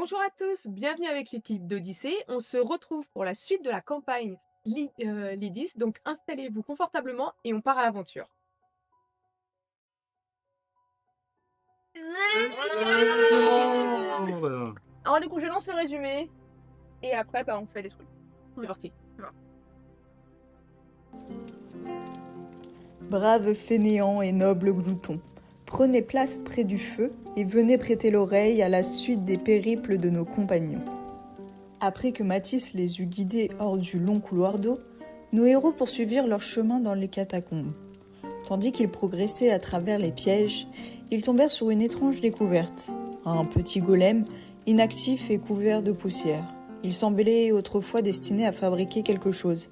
Bonjour à tous, bienvenue avec l'équipe d'Odyssée. On se retrouve pour la suite de la campagne Lydis, donc installez-vous confortablement et on part à l'aventure. Alors du coup, je lance le résumé et après, on fait des trucs. C'est parti. Braves fainéants et nobles gloutons, prenez place près du feu et venez prêter l'oreille à la suite des périples de nos compagnons. Après que Matisse les eut guidés hors du long couloir d'eau, nos héros poursuivirent leur chemin dans les catacombes. Tandis qu'ils progressaient à travers les pièges, ils tombèrent sur une étrange découverte. Un petit golem, inactif et couvert de poussière. Il semblait autrefois destiné à fabriquer quelque chose.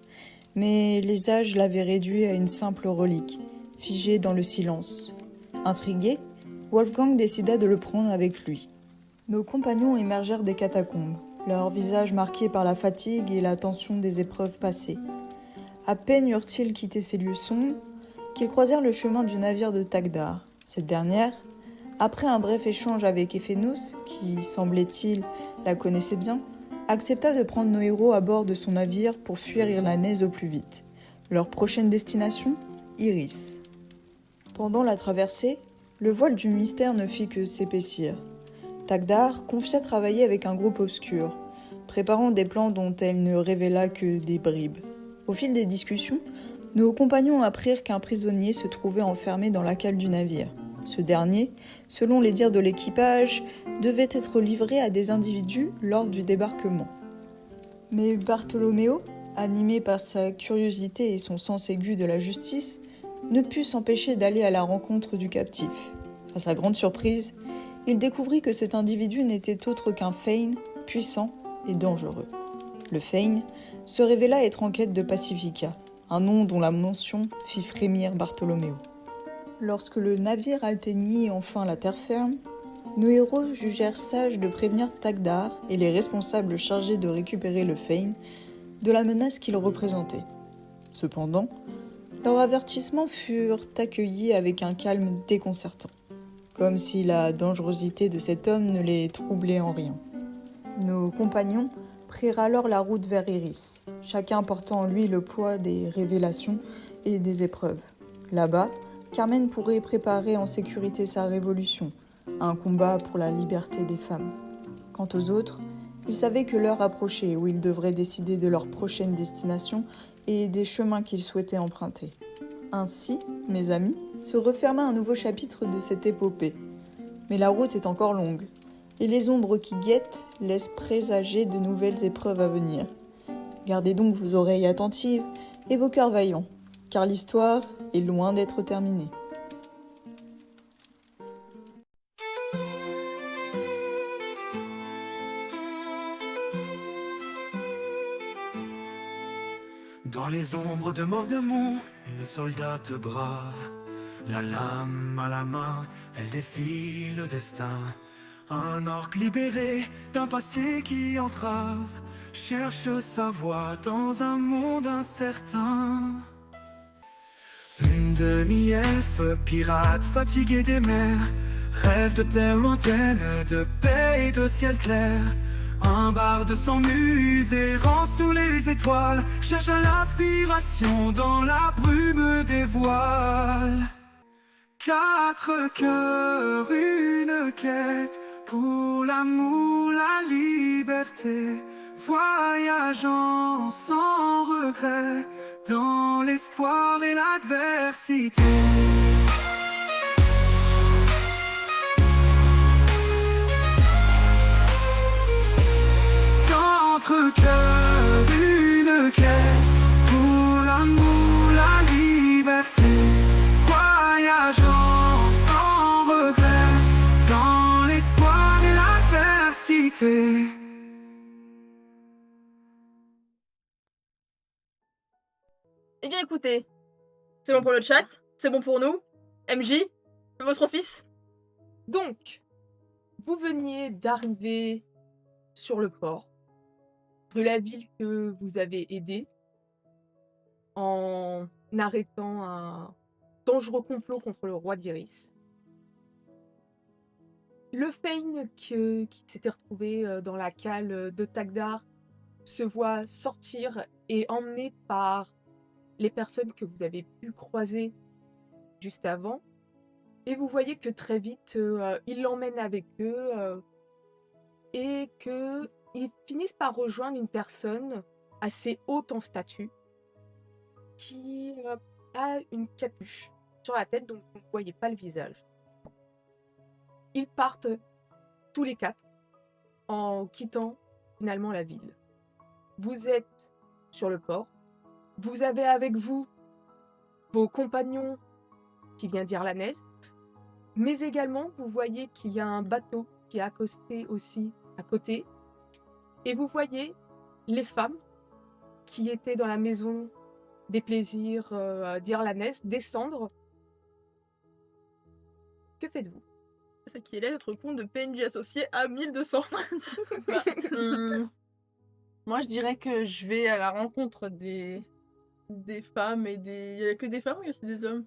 Mais les âges l'avaient réduit à une simple relique, figée dans le silence. Intrigué, Wolfgang décida de le prendre avec lui. Nos compagnons émergèrent des catacombes, leurs visages marqués par la fatigue et la tension des épreuves passées. À peine eurent-ils quitté ces lieux sombres qu'ils croisèrent le chemin du navire de Tagdar. Cette dernière, après un bref échange avec Ephénos, qui, semblait-il, la connaissait bien, accepta de prendre nos héros à bord de son navire pour fuir Irlanaise au plus vite. Leur prochaine destination, Iris. Pendant la traversée, le voile du mystère ne fit que s'épaissir. Tagdar confia travailler avec un groupe obscur, préparant des plans dont elle ne révéla que des bribes. Au fil des discussions, nos compagnons apprirent qu'un prisonnier se trouvait enfermé dans la cale du navire. Ce dernier, selon les dires de l'équipage, devait être livré à des individus lors du débarquement. Mais Bartholoméo, animé par sa curiosité et son sens aigu de la justice, ne put s'empêcher d'aller à la rencontre du captif. À sa grande surprise, il découvrit que cet individu n'était autre qu'un Fane, puissant et dangereux. Le Fane se révéla être en quête de Pacifica, un nom dont la mention fit frémir Bartholoméo. Lorsque le navire atteignit enfin la terre ferme, nos héros jugèrent sage de prévenir Tagdar et les responsables chargés de récupérer le Fane de la menace qu'il représentait. Cependant, leurs avertissements furent accueillis avec un calme déconcertant, comme si la dangerosité de cet homme ne les troublait en rien. Nos compagnons prirent alors la route vers Iris, chacun portant en lui le poids des révélations et des épreuves. Là-bas, Carmen pourrait préparer en sécurité sa révolution, un combat pour la liberté des femmes. Quant aux autres, ils savaient que l'heure approchait où ils devraient décider de leur prochaine destination et des chemins qu'ils souhaitaient emprunter. Ainsi, mes amis, se referma un nouveau chapitre de cette épopée. Mais la route est encore longue, et les ombres qui guettent laissent présager de nouvelles épreuves à venir. Gardez donc vos oreilles attentives et vos cœurs vaillants, car l'histoire est loin d'être terminée. Dans les ombres de Mordemont, une soldate brave, la lame à la main, elle défie le destin. Un orc libéré d'un passé qui entrave, cherche sa voie dans un monde incertain. Une demi-elfe, pirate, fatiguée des mers, rêve de terre lointaine, de paix et de ciel clair. Un barde sans muse errant sous les étoiles, cherche l'inspiration dans la brume des voiles. Quatre cœurs, une quête, pour l'amour, la liberté, voyageant sans regret, dans l'espoir et l'adversité. Quatre cœurs, une quête, pour l'amour, la liberté, voyageant sans regret, dans l'espoir et l'adversité. Eh bien écoutez, c'est bon pour le chat, c'est bon pour nous. MJ, votre office. Donc, vous veniez d'arriver sur le port de la ville que vous avez aidée en arrêtant un dangereux complot contre le roi d'Iris. Le Fane qui s'était retrouvé dans la cale de Tagdar se voit sortir et emmené par les personnes que vous avez pu croiser juste avant. Et vous voyez que très vite, ils l'emmènent avec eux et qu'ils finissent par rejoindre une personne assez haute en statut qui a une capuche sur la tête, donc vous ne voyez pas le visage. Ils partent tous les quatre en quittant finalement la ville. Vous êtes sur le port. Vous avez avec vous vos compagnons qui vient d'Irlanès, mais également vous voyez qu'il y a un bateau qui est accosté aussi à côté. Et vous voyez les femmes qui étaient dans la maison des plaisirs d'Irlanès descendre. Que faites-vous? C'est qu'il est notre compte de PNJ associé à 1200. Bah, moi, je dirais que je vais à la rencontre des femmes et des... Il y a que des femmes ou il y a aussi des hommes?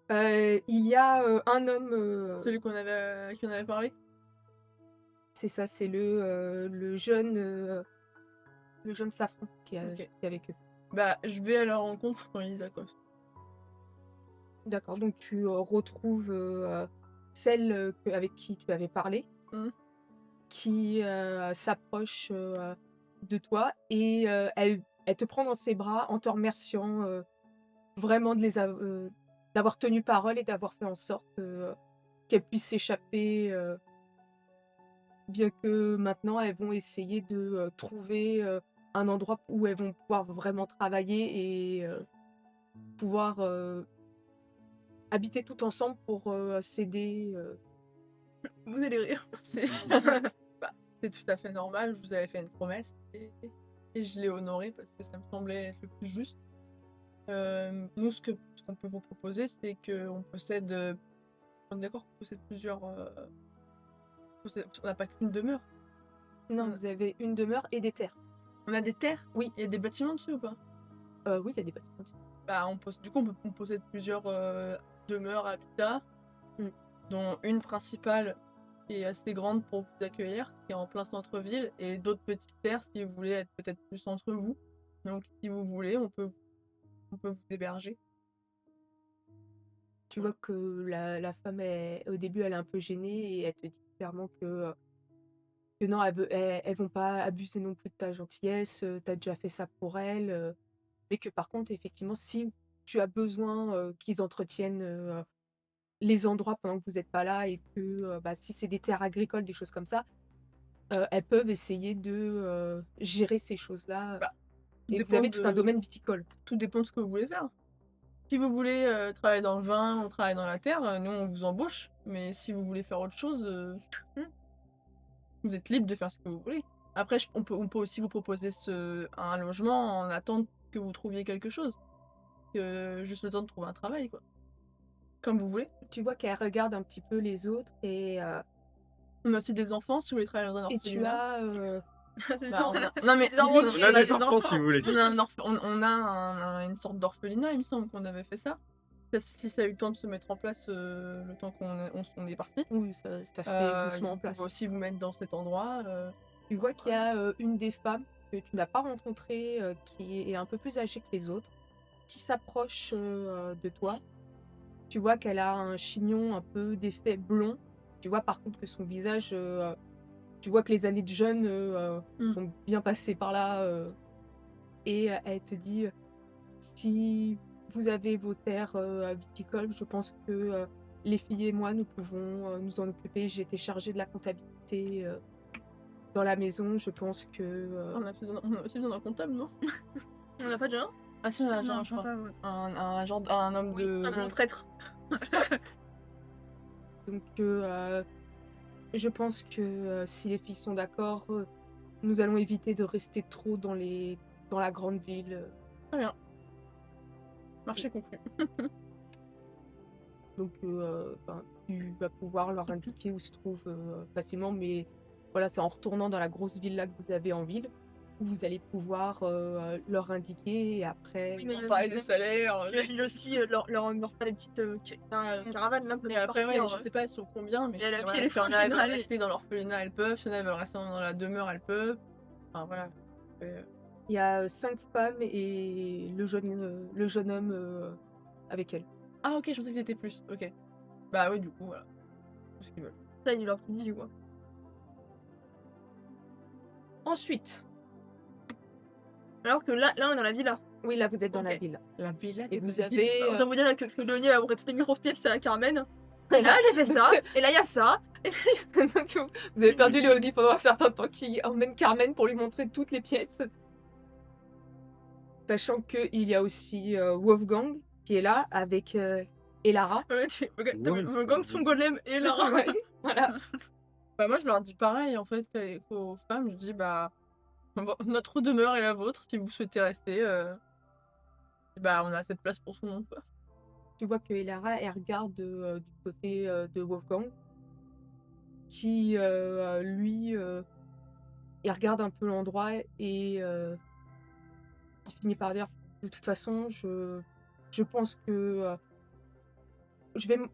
Il y a un homme, Celui à qui on avait parlé? c'est ça, c'est le jeune Safran qui Ok. qui est avec eux. Bah, je vais à leur rencontre quand ils accostent. D'accord, donc tu retrouves celle avec qui tu avais parlé, Mhm. qui s'approche de toi et elle te prend dans ses bras en te remerciant vraiment d'avoir tenu parole et d'avoir fait en sorte qu'elle puisse s'échapper, bien que maintenant elles vont essayer de trouver un endroit où elles vont pouvoir vraiment travailler et pouvoir habiter tout ensemble pour s'aider. Vous allez rire. C'est bah, c'est tout à fait normal, je vous avais fait une promesse et je l'ai honorée parce que ça me semblait être le plus juste. Nous, ce qu'on peut vous proposer, c'est qu'on possède... on est d'accord qu'on possède plusieurs... on n'a pas qu'une demeure. Non, Mm. vous avez une demeure et des terres. On a des terres? Oui. Il y a des bâtiments dessus ou pas? Oui, il y a des bâtiments. Bah, du coup, on possède plusieurs demeures, habitats, Mm. dont une principale qui est assez grande pour vous accueillir, qui est en plein centre-ville, et d'autres petites terres si vous voulez être peut-être plus entre vous. Donc, si vous voulez, on peut vous héberger. Tu vois que la femme, au début, elle est un peu gênée et elle te dit clairement que non, elles vont pas abuser non plus de ta gentillesse, t'as déjà fait ça pour elles, mais que par contre, effectivement, si tu as besoin qu'ils entretiennent les endroits pendant que vous n'êtes pas là et que bah, si c'est des terres agricoles, des choses comme ça, elles peuvent essayer de gérer ces choses-là. Bah, Et vous dépend avez tout un domaine viticole. Tout dépend de ce que vous voulez faire. Si vous voulez travailler dans le vin, on travaille dans la terre, nous on vous embauche. Mais si vous voulez faire autre chose, vous êtes libre de faire ce que vous voulez. Après, on peut aussi vous proposer un logement en attente que vous trouviez quelque chose. Juste le temps de trouver un travail, quoi. Comme vous voulez. Tu vois qu'elle regarde un petit peu les autres et On a aussi des enfants si vous voulez travailler dans un tu orphelinat. as C'est Bah, bien. Non mais Les enfants limite, aussi, On a les des enfants si vous voulez. on a une sorte d'orphelinat, il me semble qu'on avait fait ça. Si ça a eu le temps de se mettre en place le temps qu'on est parti. oui, ça se fait doucement en On place. peut aussi vous mettre dans cet endroit. Tu vois qu'il y a une des femmes que tu n'as pas rencontrée, qui est un peu plus âgée que les autres, qui s'approche de toi. Tu vois qu'elle a un chignon un peu d'effet blond. Tu vois par contre que son visage, tu vois que les années de jeûne sont bien passées par là. Et elle te dit, si vous avez vos terres viticoles, je pense que les filles et moi, nous pouvons nous en occuper. J'ai été chargée de la comptabilité dans la maison. Je pense que... On a aussi besoin d'un comptable, non? On n'a pas déjà un? Ah si, on a Non, un, je crois. comptable, ouais. Un homme de... Un bon traître. Donc, je pense que si les filles sont d'accord, nous allons éviter de rester trop dans la grande ville. Très bien. Marché conclu. Donc, tu vas pouvoir leur indiquer où se trouve facilement, mais voilà, c'est en retournant dans la grosse villa que vous avez en ville. où vous allez pouvoir leur indiquer et après. Oui, mais On parlait des salaires. j'imagine aussi leur faire des petites caravanes là, pour Et les après, partir. ouais, je sais pas elles sont combien, mais Et à la si, pied, voilà, les si on franges arrive à générales. rester dans l'orphelinat, elles peuvent. Si on arrive à rester dans la demeure, elles peuvent. Enfin, voilà. Il y a 5 femmes et le jeune homme avec elle. Ah, ok, je pensais que c'était plus. Ok. Bah, oui, du coup, voilà. Tout ce qu'ils veulent. Ça, il leur dit quoi. Ensuite, Alors que là, on est dans la villa. oui, là vous êtes dans la Ok. ville. La villa Et des vous petites avez. villes. Alors, je vous dire là, que Léonie va montrer toutes les micro-pièces à Carmen. Et là, j'ai fait ça. Et là, il y a ça. Donc, vous avez perdu Léonie pendant un certain temps qui emmène Carmen pour lui montrer toutes les pièces. Sachant qu'il y a aussi Wolfgang qui est là avec Elara. Ouais, le gang son golem et Lara. Ouais, voilà. Bah, moi, je leur dis pareil, en fait, aux femmes. Je dis, bah, bon, notre demeure est la vôtre. Si vous souhaitez rester, bah, on a cette place pour tout le monde, quoi. Tu vois que Elara, elle regarde du côté de Wolfgang qui, lui, il regarde un peu l'endroit et il finit par dire de toute façon, je pense que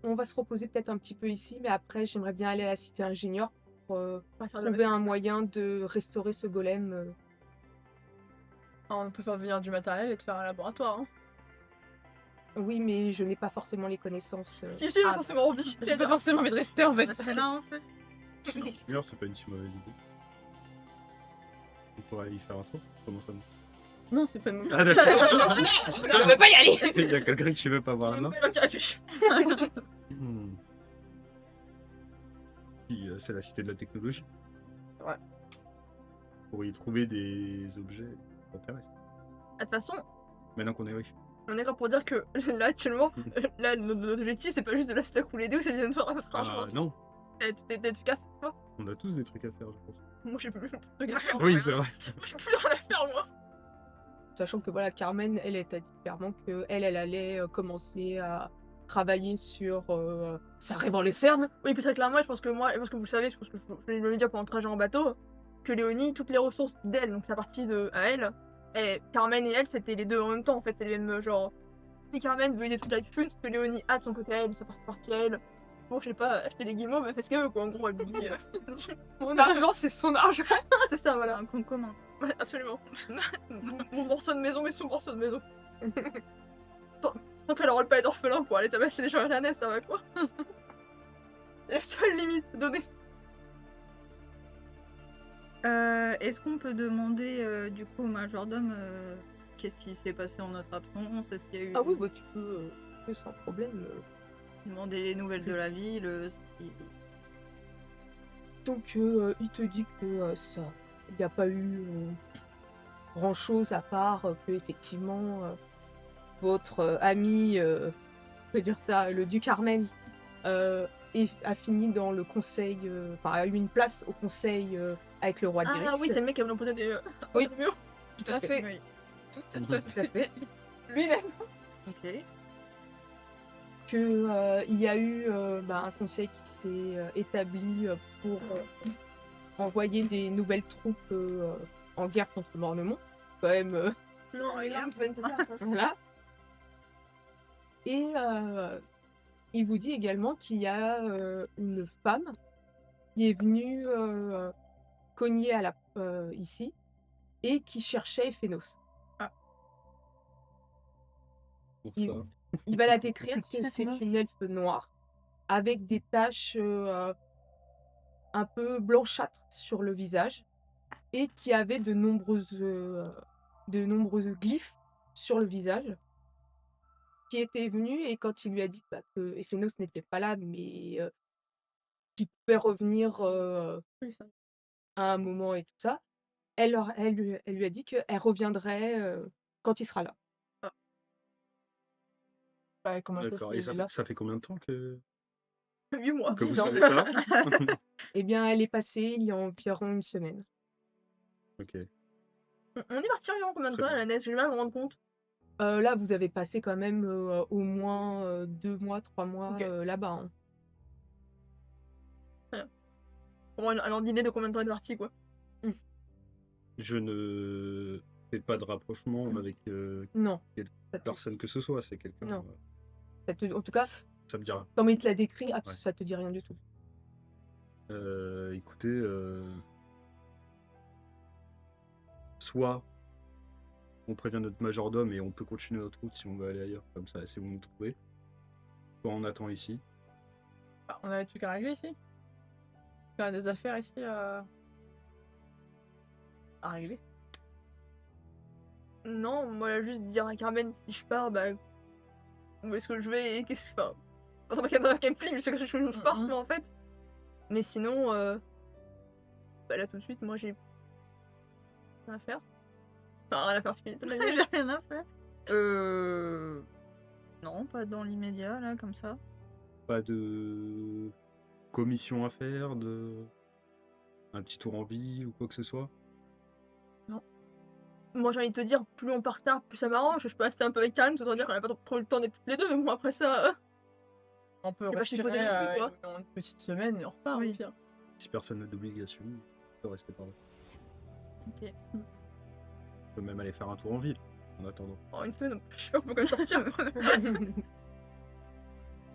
on va se reposer peut-être un petit peu ici, mais après, j'aimerais bien aller à la cité ingénieur pour trouver un moyen de restaurer ce golem. Alors, on peut faire venir du matériel et te faire un laboratoire. Hein. Oui, mais je n'ai pas forcément les connaissances. Qui j'ai Ah, forcément envie. J'ai pas forcément envie de rester, en fait. C'est là en fait. D'ailleurs, c'est pas une si mauvaise idée. On pourrait y faire un tour. Comment ça? Non, c'est pas une mauvaise Ah d'accord. Je veux pas y aller. Il y a quelqu'un qui veut pas voir la main. Qui réfléchit. Hmm. C'est la cité de la technologie. Ouais. Pour y trouver des objets qui t'intéressent. De toute façon, Maintenant qu'on est riche. on est là pour dire que là actuellement, là notre objectif c'est pas juste de la stack ou les deux, c'est de faire un Ah non, T'es efficace, toi. on a tous des trucs à faire, je pense. Moi j'ai plus de trucs à faire. Oui, c'est vrai. Moi j'ai plus rien à faire moi. Sachant que voilà, Carmen, elle t'a dit clairement que elle allait commencer à travailler sur sa rêve en Lucerne. Oui, puis très clairement, je pense que vous le savez, je pense que je l'ai dit pendant le trajet en bateau, que Léonie, toutes les ressources d'elle, donc sa partie à elle, et Carmen et elle, c'était les deux en même temps en fait, c'est les mêmes genre. Si Carmen veut aider toute la thune, que Léonie a de son côté à elle, sa partie à elle, bon, je sais pas, acheter des guimauves, elle fait ce qu'elle veut quoi, en gros, elle lui dit. Mon argent, c'est son argent. C'est ça, voilà. Un compte commun. Ouais, absolument. Mon morceau de maison et son morceau de maison. Tant qu'elle aura pas être orphelin pour aller tabasser des gens à la NES, ça va quoi. C'est la seule limite donnée. Est-ce qu'on peut demander du coup au majordome qu'est-ce qui s'est passé en notre absence? Est-ce qu'il y a eu Ah oui, bah tu peux sans problème. demander les nouvelles de la ville Donc il te dit que ça, il n'y a pas eu grand chose à part que effectivement votre ami, je peux dire ça, le duc Carmen, a fini dans le conseil, enfin a eu une place au conseil avec le roi d'Iris. Ah oui, c'est le mec qui a voulu poser des Oui. murs. tout à fait. Oui. Tout à fait. Lui-même. Ok. Que il y a eu un conseil qui s'est établi pour envoyer des nouvelles troupes en guerre contre le Mornemont. Quand même, Non, il a c'est ça. voilà. Et il vous dit également qu'il y a une femme qui est venue cogner à ici et qui cherchait Ephénos. Pour Il- ça. Il va la décrire C'est qui, que cette c'est meuf une elfe noire avec des taches un peu blanchâtres sur le visage et qui avait de nombreuses glyphes sur le visage qui était venue et quand il lui a dit que Ephénos n'était pas là mais qu'il pouvait revenir à un moment et tout ça, elle lui a dit qu'elle reviendrait quand il sera là. Ouais, comment ça, D'accord. c'est Et là ça fait combien de temps que 8 mois. vous 10 ans. savez ça? Eh bien, elle est passée il y a environ une semaine. Ok. On est parti en combien de Très temps à la NES? J'ai du mal à me rendre compte. Là, vous avez passé quand même au moins 2 mois, 3 mois Ok. là-bas. Hein. Pour avoir un ordre d'idée de combien de temps on est parti quoi. Je ne fais pas de rapprochement avec Non. personne que ce soit, c'est quelqu'un. Non. En tout cas, Ça me dira. comme il te l'a décrit, Ouais. ça te dit rien du tout. Écoutez, soit on prévient notre majordome et on peut continuer notre route si on veut aller ailleurs, comme ça, si vous nous trouvez. Soit on attend ici. Ah, on a des trucs à régler ici. On a des affaires ici à régler. Non, moi, juste dire à Carmen, si je pars, bah, où est-ce que je vais et qu'est-ce que... Enfin, pas qu'elle me flippe, je sais que je pars, moi, en fait. Mais sinon, bah là, tout de suite, moi, j'ai rien à faire. Enfin, rien à faire, J'ai rien à faire. Non, pas dans l'immédiat, là, comme ça. Pas de commission à faire, un petit tour en ville ou quoi que ce soit. Moi, j'ai envie de te dire, plus on part tard, plus ça m'arrange. Je peux rester un peu avec Carmen, c'est-à-dire qu'on a pas trop le temps d'être toutes les deux, mais bon, après ça... On peut Faut pas respirer chipoter non plus, quoi. une petite semaine et on repart Oui. au pire. Si personne n'a d'obligation, on peut rester par là. Ok. On peut même aller faire un tour en ville, en attendant. En une semaine, je sais pas, on peut quand même sortir.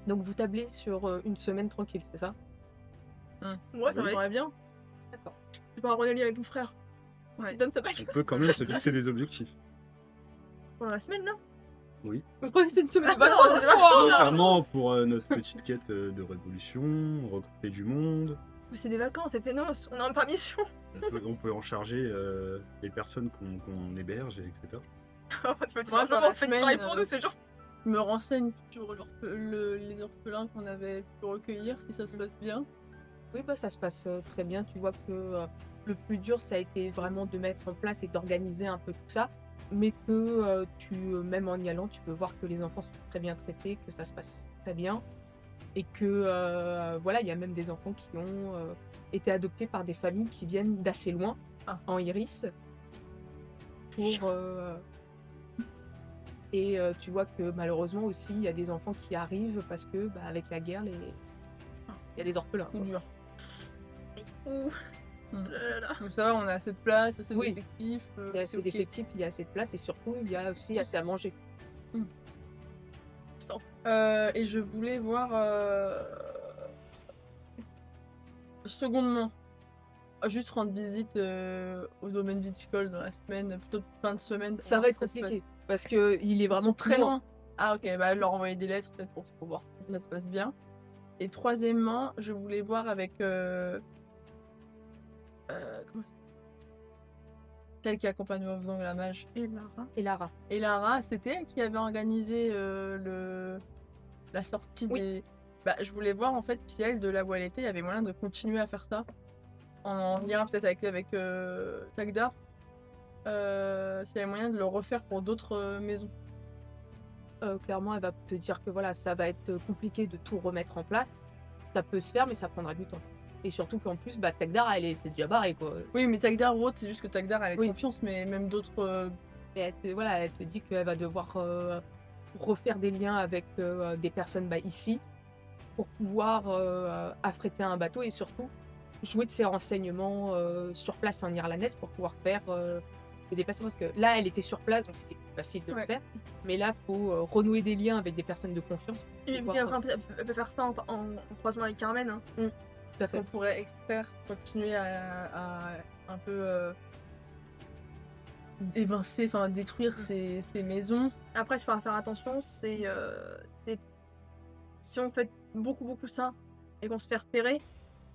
Donc vous tablez sur une semaine tranquille, c'est ça? Moi, ça Oui. m'aimerait bien. D'accord. Tu pars à Ronali avec ton frère. Ouais. Il donne sa bague On peut quand même se fixer des objectifs. pendant la semaine, là. Je crois que c'est une semaine de Ah, vacances, c'est pas- quoi. Notamment pour notre petite quête de révolution, recruter du monde. Mais c'est des vacances, c'est pénos, on est en permission. On peut en charger les personnes qu'on héberge, etc. Tu peux Moi, dans vraiment la faire du semaine, travail pour nous, ces gens. Je me renseigne sur les orphelins qu'on avait pu recueillir, si ça se passe bien. Oui, bah ça se passe très bien. Tu vois que le plus dur, ça a été vraiment de mettre en place et d'organiser un peu tout ça. Mais que même en y allant, tu peux voir que les enfants sont très bien traités, que ça se passe très bien. Et que voilà, il y a même des enfants qui ont été adoptés par des familles qui viennent d'assez loin, en Iris. Et tu vois que malheureusement aussi, il y a des enfants qui arrivent parce que bah, avec la guerre, il y a des orphelins. Coup dur. Ouh. Mm. Là, là. Donc ça va, on a assez de place, assez Oui. d'effectifs. Il y a assez d'effectifs, il y a assez de place et surtout, il y a aussi assez à manger. Et je voulais voir secondement, juste rendre visite au domaine viticole dans la semaine, plutôt fin de semaine. pour Ça voir va être si se compliqué passe. parce que il est Ils vraiment sont très loin. Ah ok, bah leur envoyer des lettres peut-être pour voir si ça se passe bien. Et troisièmement, je voulais voir avec comment ça- celle qui accompagne Wolfgang la mage. Et Lara. Et Lara. Et Lara, c'était elle qui avait organisé la sortie Oui. des... Bah, je voulais voir en fait si elle, de là où elle était, il y avait moyen de continuer à faire ça. En lien peut-être avec Tagdar. S'il y avait moyen de le refaire pour d'autres maisons. Clairement, elle va te dire que voilà, ça va être compliqué de tout remettre en place. Ça peut se faire, mais ça prendra du temps. Et surtout qu'en plus, bah, Tagdar, c'est déjà barré, quoi. Oui, mais Tagdar ou autre, c'est juste que Tagdar, elle a Oui. confiance, mais même d'autres... Et elle te dit qu'elle va devoir refaire des liens avec des personnes ici pour pouvoir affréter un bateau et surtout jouer de ses renseignements sur place en irlandaise pour pouvoir faire des déplacements. Parce que là, elle était sur place, donc c'était plus facile de le Ouais. faire. Mais là, il faut renouer des liens avec des personnes de confiance. pour Et pouvoir, puis après, elle peut faire ça en croisement avec Carmen. Hein. tout à fait. qu'on pourrait extraire, continuer à un peu évincer, enfin détruire ces maisons. Après, il faudra faire attention, c'est si on fait beaucoup ça et qu'on se fait repérer,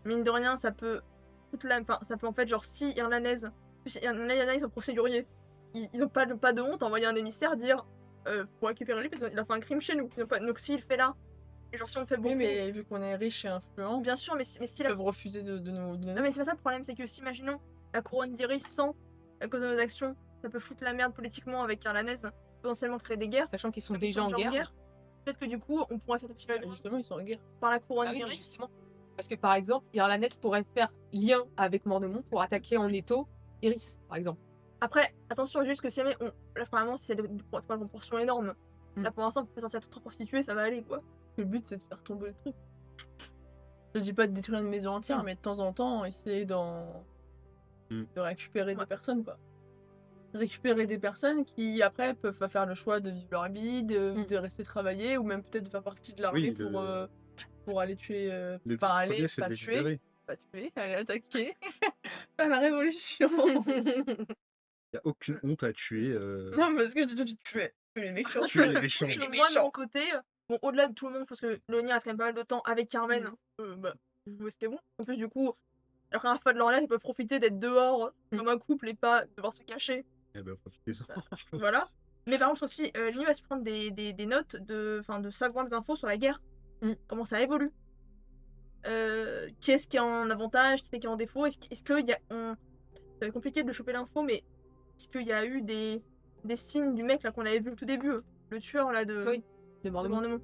mine de rien, ça peut enfin, ça peut en fait genre si irlandaise, Irlandais, ils sont procéduriers, ils ont pas de honte à envoyer un émissaire dire faut récupérer lui parce qu'il a fait un crime chez nous. Donc s'il le fait là, et genre si on fait beaucoup, Oui, mais vu qu'on est riche et influent, bien sûr, mais si ils la peuvent refuser de nous donner. non mais c'est pas ça le problème, c'est que si imaginons la couronne d'Iris sans à cause de nos actions, ça peut foutre la merde politiquement avec Irlandaise, potentiellement créer des guerres. Sachant qu'ils sont Comme ils déjà en guerre. Peut-être que du coup, on pourrait s'être un petit peu Justement, ils sont en guerre. par la couronne Ah oui, mais d'Iris. justement. Parce que par exemple, Irlandaise pourrait faire lien avec Mornemont pour attaquer en étau Iris, par exemple. Après, attention, juste que si jamais là, vraiment, si c'est pas une proportion énorme, là pour l'instant, on peut sortir toute prostituée, ça va aller quoi. Le but, c'est de faire tomber le truc. Je dis pas de détruire une maison entière, mais de temps en temps, essayer de récupérer des personnes, quoi. récupérer des personnes qui après peuvent pas faire le choix de vivre leur vie, de rester travailler ou même peut-être de faire partie de l'armée Oui, pour aller tuer, le enfin aller, premier, c'est de pas les tuer, libérer. pas tuer, aller attaquer, faire la révolution. Il n'y a aucune honte à tuer. Non, parce que tu tuais les méchants. Tuer les méchants. Parce que moi, de mon côté, bon, au-delà de tout le monde, parce que Léonie reste quand même pas mal de temps avec Carmen, bah, c'était bon. En plus, du coup, la première fois de leur life, ils peuvent profiter d'être dehors comme un couple et pas devoir se cacher. Eh ben, profitez-en. Ça- Voilà. Mais par contre, aussi, Léonie va se prendre des notes de savoir des infos sur la guerre. Comment ça évolue. Qui est-ce qui est en avantage, qui est-ce qui est en défaut. Est-ce qu'il y a. Ça va être compliqué de choper l'info, mais est-ce qu'il y a eu des signes du mec là qu'on avait vu au tout début, le tueur là de. Oui, de de Mordemont. Mordemont.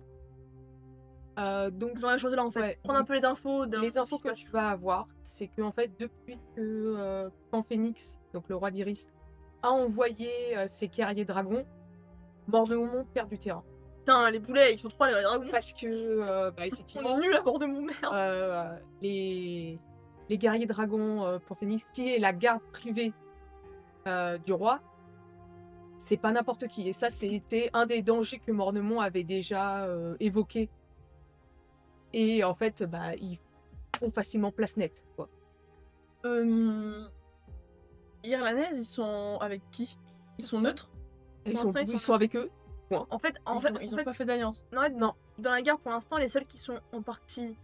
Donc, Dans la chose là en fait. ouais, Prendre un peu les infos les infos que tu vas avoir, c'est que en fait, depuis que Pan Phoenix, donc le roi d'Iris, a envoyé ses guerriers dragons, Mordemont perd du terrain. Putain, les boulets, ils sont trois les dragons. Parce que, On effectivement, est nuls à Mordemont, merde. les guerriers dragons Pan Phoenix, qui est la garde privée du roi, c'est pas n'importe qui. Et ça, c'était un des dangers que Mordemont avait déjà évoqué. Et en fait, ils font facilement place nette, quoi. Irlanaises, ils sont avec qui? Ils sont Seuls. neutres? Ils Pour sont, l'instant, ils sont avec eux. En fait, Ils ont pas fait d'alliance. non, dans la guerre pour l'instant, les seuls qui sont en partie,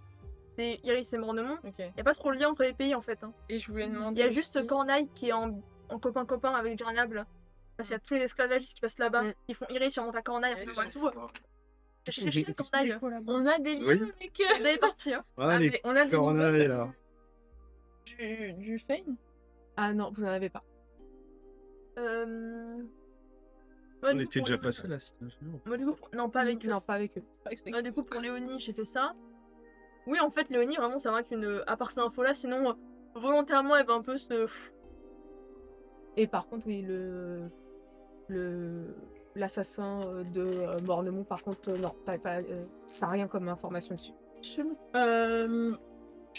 c'est Iris et Mordemont. Ok. Y a pas trop de lien entre les pays en fait. Et je voulais Il demander. y a juste aussi- Cornaille qui est en copain-copain avec Jarnable. Parce qu'il y a tous les esclavagistes qui passent là-bas, qui font Iris, ils remontent à Cornaille, après on voit tout. Cherchez Cornaille. On a des liens Oui. avec Vous allez partir. Allez, mais on a des Corneille, là. du Fame. Ah non, vous n'en avez pas. On était déjà passé là, c'était Moi, du coup, non, pas avec eux. Non, pas avec eux. Du coup, pour Léonie, j'ai fait ça. Oui, en fait, Léonie, vraiment, c'est vrai qu'une. À part ces infos-là, sinon, volontairement, elle va un peu se. Et par contre, oui, l'assassin de Mordemont, par contre, non, t'as pas, ça n'a rien comme information dessus. Je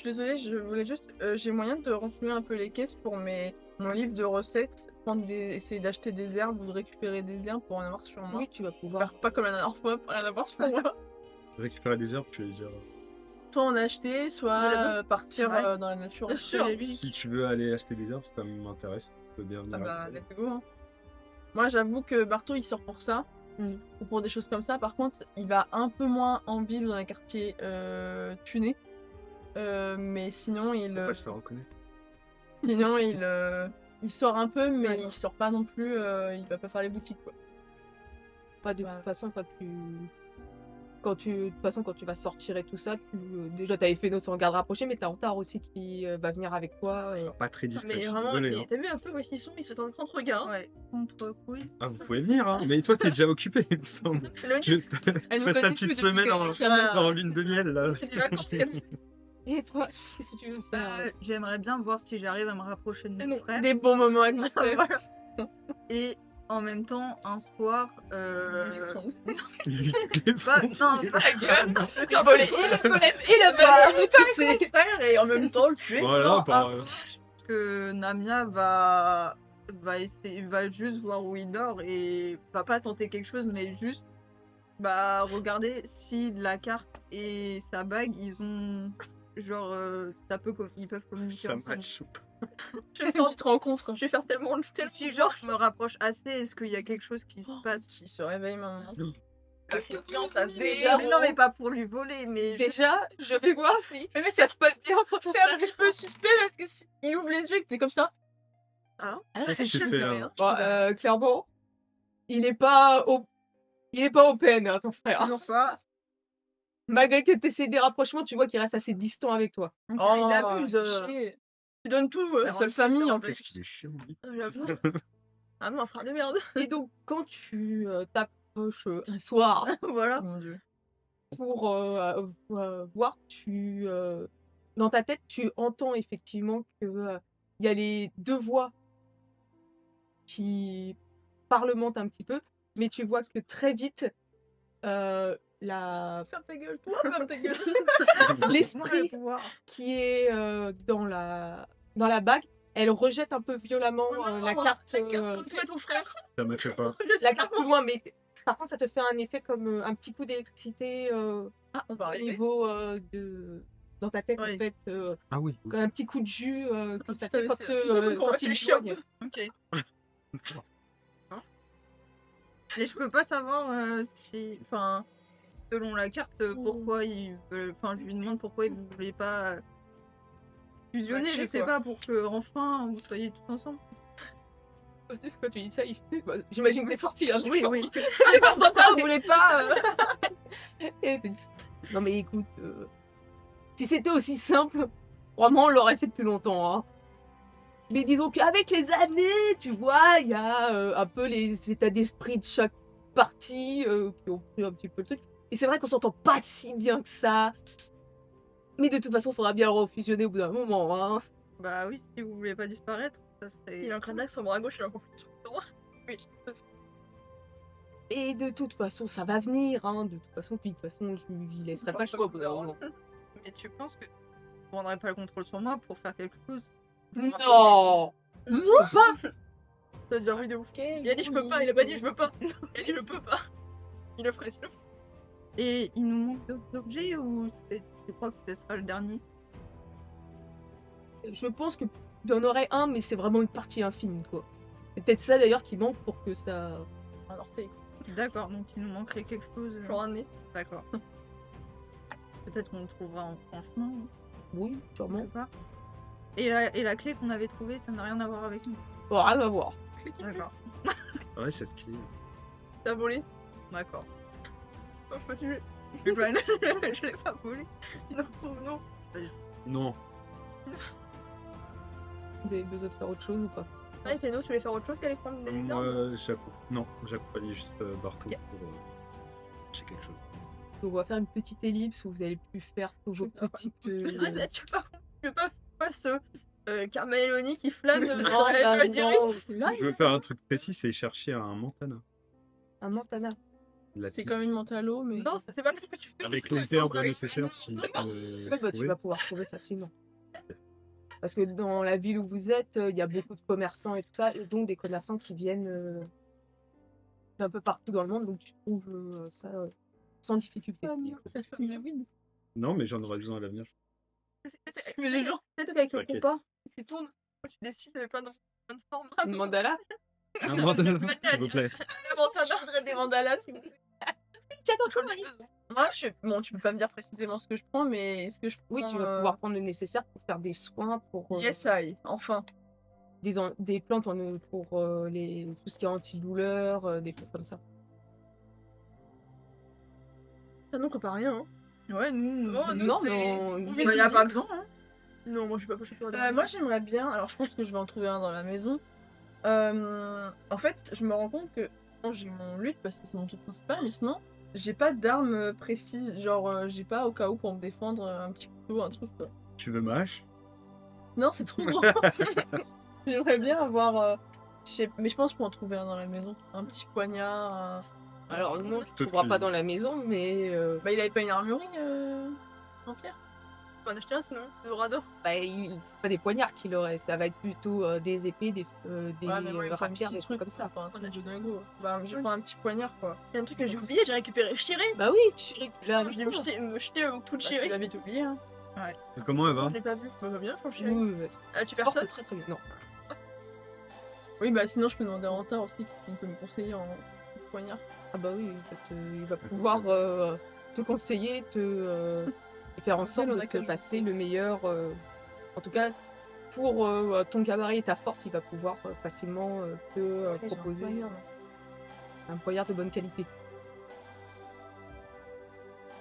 suis désolée, je voulais juste. J'ai moyen de renflouer un peu les caisses pour mon livre de recettes, essayer d'acheter des herbes ou de récupérer des herbes pour en avoir sur moi. Oui, tu vas pouvoir. Faire pas comme la dernière fois pour en avoir sur moi. Récupérer des herbes, tu veux dire. Soit en acheter, soit De la partir Ouais. dans la nature. Bien sûr. Si tu veux aller acheter des herbes, ça m'intéresse. Tu peux bien venir. Ah bah, avec moi. let's go. Hein. Moi, j'avoue que Barto, il sort pour ça. Mm. Ou pour des choses comme ça. Par contre, il va un peu moins en ville, dans les quartiers tunés. Mais sinon, Faut pas se faire reconnaître. sinon, il sort un peu, mais il sort pas non plus. Il va pas faire les boutiques, quoi. Pas de Ouais. toute façon, quand tu vas sortir et tout ça, déjà t'avais fait notre regard rapproché, mais t'as Antar aussi qui va venir avec toi. Ça sera pas très discret, Mais je suis vraiment, désolé. mais hein. t'as vu un peu où ils sont? Ils sont en contre regard. Ouais, contre couille. Ah, vous pouvez venir, hein. Mais toi, t'es déjà occupé, il me semble. Léonie, Je Elle nous passe ta connaît petite plus depuis semaine que en, c'est ça. en lune de miel, là. c'est des vacances. Et toi, qu'est-ce que tu veux faire J'aimerais bien voir si j'arrive à me rapprocher de C'est mon bon. frère. Des bons moments avec mon frère. Voilà. Et en même temps, un soir. Lui, Pas- non, pas- Il volait et le golem et la balle. Toi, c'est frère et en même temps le tuer. Voilà, Non, bah, que Namia va juste voir où il dort et va pas tenter quelque chose, mais juste regarder si la carte et sa bague, ils ont genre ils peuvent communiquer ça ensemble. match. Je vais faire une petite rencontre. Je vais faire tellement le tel. Si genre je me rapproche assez, est-ce qu'il y a quelque chose qui se passe? Il se réveille, maman. La confiance à Déjà, Mais non, mais pas pour lui voler, mais Déjà, je vais voir si Mais ça se passe bien entre ton c'est un frère et petit peu suspect parce que il ouvre les yeux et que t'es comme ça. Qu'est-ce que tu fais, là Bon, clairement, il est pas open, hein, ton frère. toujours pas. Malgré que tu essaies des rapprochements, tu vois qu'il reste assez distant avec toi. Il abuse. chier. Tu donnes tout. C'est la seule famille en plus. Qu'est-ce qu'il est chiant, lui. J'avoue. Ah non, un frère de merde. Et donc, quand tu t'approches un soir Voilà. Mon dieu. pour voir, dans ta tête, tu entends effectivement que il y a les deux voix qui parlementent un petit peu, mais tu vois que très vite, Ferme ta gueule, toi, ferme ta gueule. l'esprit qui est dans la bague Elle rejette un peu violemment Oh non, la carte. Trouve ton frère. Ça matche pas. La carte plus loin, mais par contre, ça te fait un effet comme un petit coup d'électricité Ah, on va au arriver. niveau dans ta tête, Oui. en fait. Ah oui. Comme un petit coup de jus que ça putain, fait mais quand, c'est- tu sais qu'on quand il réfléchit un éloigne. Ok. Et je peux pas savoir si. Enfin, selon la carte, pourquoi ils veulent. Enfin, je lui demande pourquoi ils voulaient pas fusionner, Matcher, je sais quoi. pas, pour que enfin vous soyez tous ensemble. Quand tu dis ça, bah, j'imagine que t'es sorti. Hein, Oui, genre. oui. Papa voulait pas. Et t'es- Non mais écoute, si c'était aussi simple, vraiment on l'aurait fait depuis longtemps. Hein. Mais disons qu'avec les années, tu vois, il y a un peu les états d'esprit de chaque partie qui ont pris un petit peu le truc. Et c'est vrai qu'on s'entend pas si bien que ça. Mais de toute façon, il faudra bien le refusionner au bout d'un moment. Hein. Bah oui, si vous voulez pas disparaître, ça serait. Il a un crâne sur le bras gauche et un peu plus sur le droit. Oui. Et de toute façon, ça va venir. Hein. De toute façon, puis de toute façon, je lui laisserai pas le choix au bout d'un moment. Mais tu penses que tu prendrais pas le contrôle sur moi pour faire quelque chose? Non, je peux pas. Ça devient rude de ouf. Il a dit je peux pas, il a pas dit je veux pas. Il a dit je peux pas. Il le ferait sinon. Et il nous manque d'autres objets ou tu crois que ce sera le dernier? Je pense qu'il y en aurait un, mais c'est vraiment une partie infime, quoi. C'est peut-être ça d'ailleurs qui manque pour que ça. Un orteil. D'accord, donc il nous manquerait quelque chose. Genre un nez. D'accord. Peut-être qu'on le trouvera en chemin, hein, Oui, sûrement. quelque part. Et la clé qu'on avait trouvée, ça n'a rien à voir avec nous. Bon, rien à voir. D'accord. Ouais, cette clé. T'as volé. D'accord. Oh, je peux tuer. Je l'ai pas volée. Non, non. Non. Vous avez besoin de faire autre chose ou pas? Ouais, Féno, tu voulais faire autre chose qu'aller prendre des armes Moi, j'accompagnais juste Barto Ok. pour chercher quelque chose. On va faire une petite ellipse où vous allez plus faire tous vos petites. Ah, tu veux pas faire ce Carmel qui flâne Non, dans bah, la d'Iris. non. Je veux faire un truc précis, c'est chercher un Montana. Un Montana. La C'est petite- comme une mentalo, mais. Non, c'est pas le truc que tu fais. Avec les herbes nécessaires, si. Ouais, bah, tu vas pouvoir trouver facilement. Parce que dans la ville où vous êtes, il y a beaucoup de commerçants et tout ça, et donc des commerçants qui viennent d'un peu partout dans le monde, donc tu trouves ça sans difficulté. Ça fait une win. Non, mais j'en aurai besoin à l'avenir. Mais les gens, peut-être avec le T'inquiète. compas, tu tournes, tu décides avec plein de formes. Une mandala? Un Montana, s'il vous plaît. La Montana. Je voudrais des mandalas, s'il vous plaît. Tiens, attends, Marie. Moi, bon, tu peux pas me dire précisément ce que je prends, mais ce que je prends. Oui, tu vas pouvoir prendre le nécessaire pour faire des soins, pour Yes, I, enfin. des plantes pour tout ce qui est antidouleur, des choses comme ça. Ça non, prépare rien. Hein. Ouais, nous. Non, nous, non, c'est- mais Bah, y a pas besoin, hein. Non, moi je vais pas pocher Moi, j'aimerais bien. Alors, je pense que je vais en trouver un dans la maison. En fait, je me rends compte que quand j'ai mon lutte, parce que c'est mon truc principal, mais sinon, j'ai pas d'arme précise. Genre, j'ai pas au cas où pour me défendre un petit couteau, un truc quoi. Tu veux ma hache? Non, c'est trop grand. J'aimerais bien avoir. Mais je pense que je peux en trouver un dans la maison. Un petit poignard. Alors non, tu ne Tout de trouveras pas suite. dans la maison, mais Bah, il avait pas une armurerie en pierre. Tu peux en acheter un sinon, le radeau. c'est pas des poignards qu'il aurait, ça va être plutôt des épées, des Ouais, mais moi, il me faut un rapières, petit des trucs truc comme ça. Pas un truc de dingo. Bah, je prends un petit poignard quoi. Il y a un truc que j'ai oublié, j'ai récupéré Chiré. Bah oui, Chiri, Je vais me jeter au coup de Bah, Chiré. tu l'as vite oublié, hein. Et comment elle va? Je l'ai pas vu. Ça va bien, je pense Chiré. Oui, Tu porte personne très très bien. Non. Oui, bah sinon, je peux demander à Antar aussi qui peut me conseiller en poignard. Ah bah oui, il va pouvoir te conseiller, et faire en sorte on de a te quel passer le meilleur. En tout cas, pour ton gabarit et ta force, il va pouvoir facilement te proposer un poignard de bonne qualité.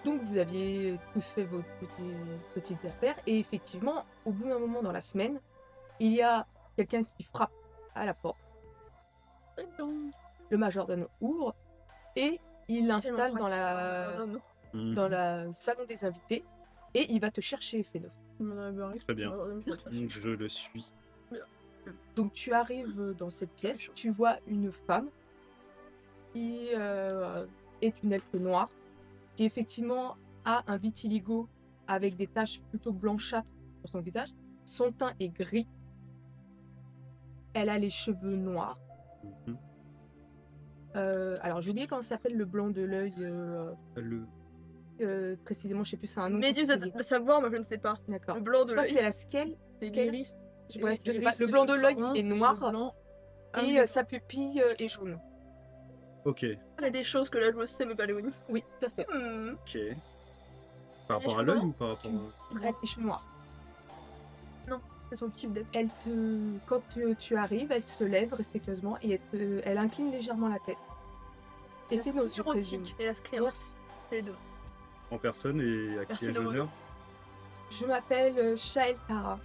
Donc vous aviez tous fait vos petites affaires et effectivement, au bout d'un moment dans la semaine, il y a quelqu'un qui frappe à la porte. Le majordome ouvre et il l'installe dans la salon des invités et il va te chercher, Phénos. Très bien. Donc je le suis. Donc tu arrives dans cette pièce, tu vois une femme qui est une elfe noire, qui effectivement a un vitiligo avec des taches plutôt blanchâtres sur son visage. Son teint est gris Elle a les cheveux noirs. Mhm. Alors, j'ai oublié comment ça s'appelle le blanc de l'œil. Précisément, je sais plus, c'est un nom Méduse particulier. de savoir, moi je ne sais pas. D'accord. Le blanc de Je crois que l'œil. c'est la scale. C'est Scale. l'iris. Bref, je sais pas. L'iris, Le c'est blanc de l'œil, brun, il est et le noir. blanc- Ah Et oui, sa pupille est jaune. Ok, Il y a des choses que la joueuse sait, mais pas Léonie. Oui, tout à fait. ok. Par Les rapport à cheveux l'œil noirs ou par rapport à... Elle a les cheveux noirs. C'est son type d'être. Quand tu arrives, elle se lève respectueusement et elle incline légèrement la tête. Et fait nos yeux présumes. Érotique et la sclère. Merci. C'est les deux. En personne et à qui Merci ai-je de vos l'honneur? Je m'appelle Shael Tara.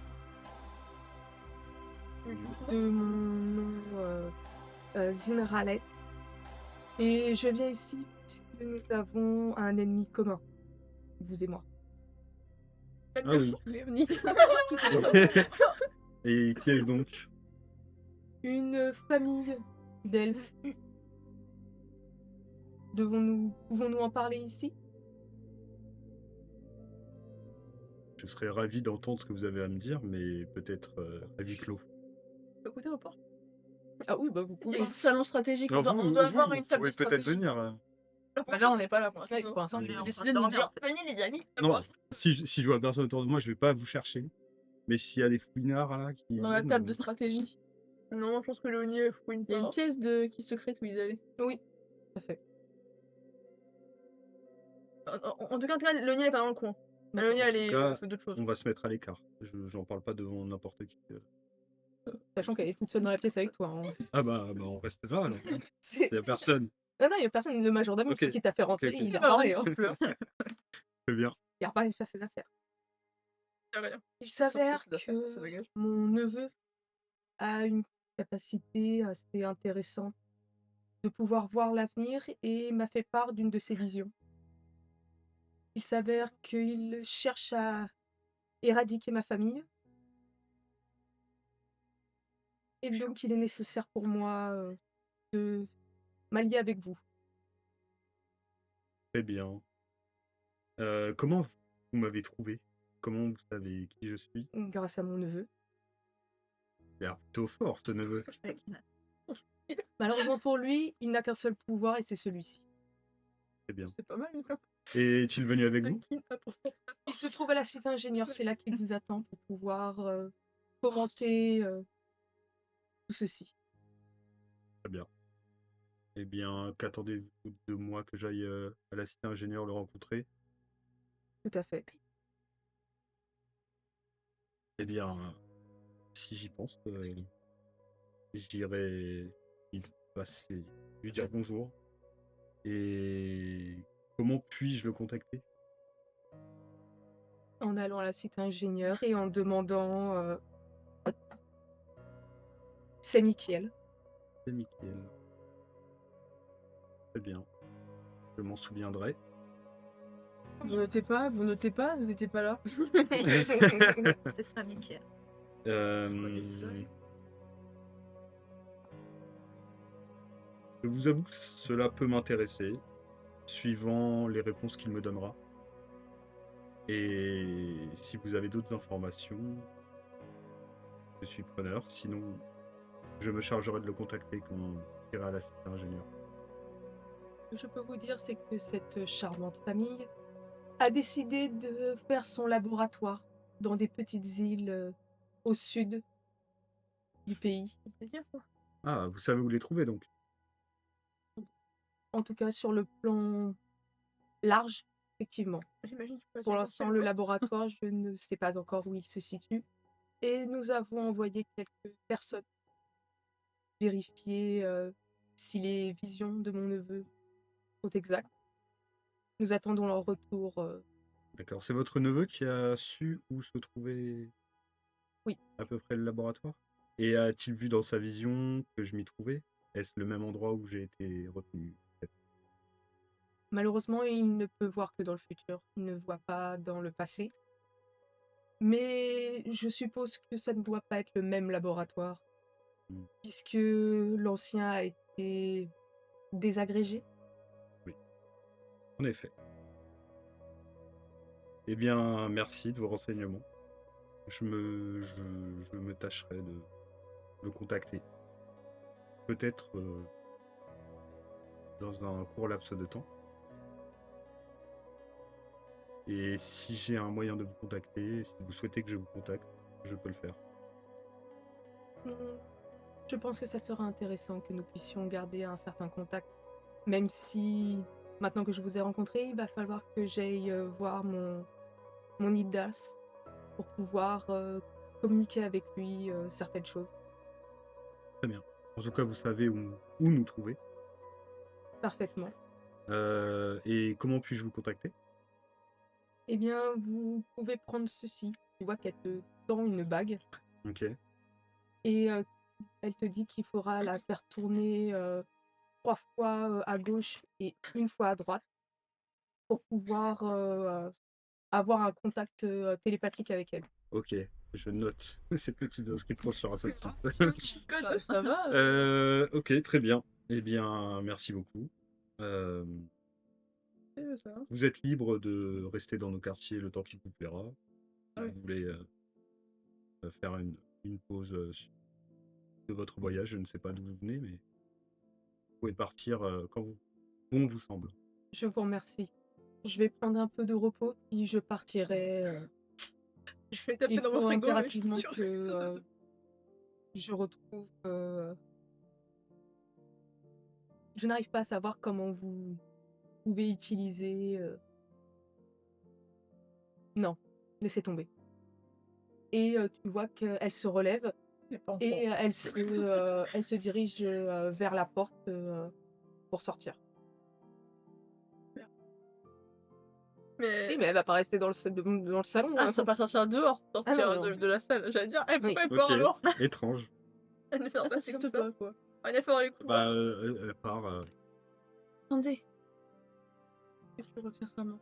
De mon nom Zinralet. Et je viens ici parce que nous avons un ennemi commun. Vous et moi. Ah oui. Léonie. Tout à fait. Et qui est-ce donc? Une famille d'elfes. Pouvons-nous en parler ici? Je serais ravi d'entendre ce que vous avez à me dire, mais peut-être à huis clos. Écoutez aux portes. Ah oui, bah vous Il y pouvez. a un salon stratégique. Non, on doit avoir une table pouvez de peut-être stratégie. venir. Bah là, on n'est pas là pour l'instant. Ouais, pour l'instant, J'ai on décidé de nous dire venez les amis. Non, si je vois personne autour de moi, je vais pas vous chercher. Mais s'il y a des fouinards là qui... Dans la table de stratégie. Non, je pense que Léonie elle fouine Il y a pas. une pièce qui secrète où ils allaient. Oui, tout à fait. En tout cas, Léonie elle est pas dans le coin. Léonie En elle tout est cas, fait d'autres choses. on va se mettre à l'écart. J'en parle pas devant n'importe qui. Sachant qu'elle est toute seule dans la pièce avec toi. Hein. Ah bah on reste là alors. C'est- Il y a personne. Non, il n'y a personne de majordome une Ok. fois qui t'a fait rentrer, Ok. il a parlé. Hein. C'est bien. Il a pas à faire ses affaires. Y a rien. Il s'avère Sauf ses affaires, ça que dégage. mon neveu a une capacité assez intéressante de pouvoir voir l'avenir et m'a fait part d'une de ses visions. Il s'avère qu'il cherche à éradiquer ma famille. Et donc, il est nécessaire pour moi de m'allier avec vous. Très bien. Comment vous m'avez trouvé? Comment vous savez qui je suis? Grâce à mon neveu. Il a l'air plutôt fort ce neveu. Malheureusement pour lui, il n'a qu'un seul pouvoir et c'est celui-ci. Très bien. C'est pas mal, quoi. Et est-il venu avec vous? Il se trouve à la cité ingénieur, c'est là qu'il vous attend pour pouvoir commenter tout ceci. Très bien. Eh bien, qu'attendez-vous de moi que j'aille à la cité ingénieur le rencontrer? Tout à fait. Eh bien, si j'y pense, j'irai y passer, lui dire bonjour. Et comment puis-je le contacter? En allant à la cité ingénieur et en demandant c'est Mikiel. C'est Mickaël. Très bien. Je m'en souviendrai. Vous notez pas, vous étiez pas là. C'est ça, Mickey. Je vous avoue que cela peut m'intéresser, suivant les réponses qu'il me donnera. Et si vous avez d'autres informations, je suis preneur. Sinon, je me chargerai de le contacter quand on ira à la cité ingénieur. Ce que je peux vous dire, c'est que cette charmante famille a décidé de faire son laboratoire dans des petites îles au sud du pays. Ah, vous savez où les trouver donc? En tout cas, sur le plan large, effectivement. J'imagine que Pour l'instant, le laboratoire, je ne sais pas encore où il se situe. Et nous avons envoyé quelques personnes vérifier si les visions de mon neveu sont exactes. Nous attendons leur retour. D'accord. C'est votre neveu qui a su où se trouvait Oui. à peu près le laboratoire? Et a-t-il vu dans sa vision que je m'y trouvais? Est-ce le même endroit où j'ai été retenu? Malheureusement, il ne peut voir que dans le futur. Il ne voit pas dans le passé. Mais je suppose que ça ne doit pas être le même laboratoire. Puisque l'ancien a été désagrégé. En effet. Eh bien, merci de vos renseignements. Je me tâcherai le contacter. Peut-être dans un court laps de temps. Et si j'ai un moyen de vous contacter, si vous souhaitez que je vous contacte, je peux le faire. Je pense que ça serait intéressant que nous puissions garder un certain contact, même si maintenant que je vous ai rencontré, il va falloir que j'aille voir mon Idas pour pouvoir communiquer avec lui certaines choses. Très bien. En tout cas, vous savez où nous trouver. Parfaitement. Et comment puis-je vous contacter? Eh bien, vous pouvez prendre ceci. Tu vois qu'elle te tend une bague Ok. et elle te dit qu'il faudra la faire tourner 3 fois à gauche et 1 fois à droite pour pouvoir avoir un contact télépathique avec elle. Ok. Je note ces petites inscriptions sur un post-it. Ça va. Ok, très bien. Eh bien, merci beaucoup. Ça va. Vous êtes libre de rester dans nos quartiers le temps qu'il vous plaira. Si Ouais. vous voulez faire une pause de votre voyage, je ne sais pas d'où vous venez, mais vous pouvez partir quand bon vous semble. Je vous remercie. Je vais prendre un peu de repos, puis je partirai. Je vais taper Il dans mon faut frigo. mais je impérativement suis sûre. que je retrouve. Je n'arrive pas à savoir comment vous pouvez utiliser. Non, laissez tomber. Et tu vois qu'elle se relève et elle se dirige vers la porte pour sortir. Mais... Si, mais elle va pas rester dans le salon. Ah, hein. ça va pas sortir dehors, sortir Ah, non, non. de la salle. J'allais dire, elle Oui. pourquoi elle part alors? Étrange. Elle ne fait pas passer comme ça. pas, quoi. Elle est fait dans les couloirs. Bah, elle part. Attendez. Et tu retires sa main.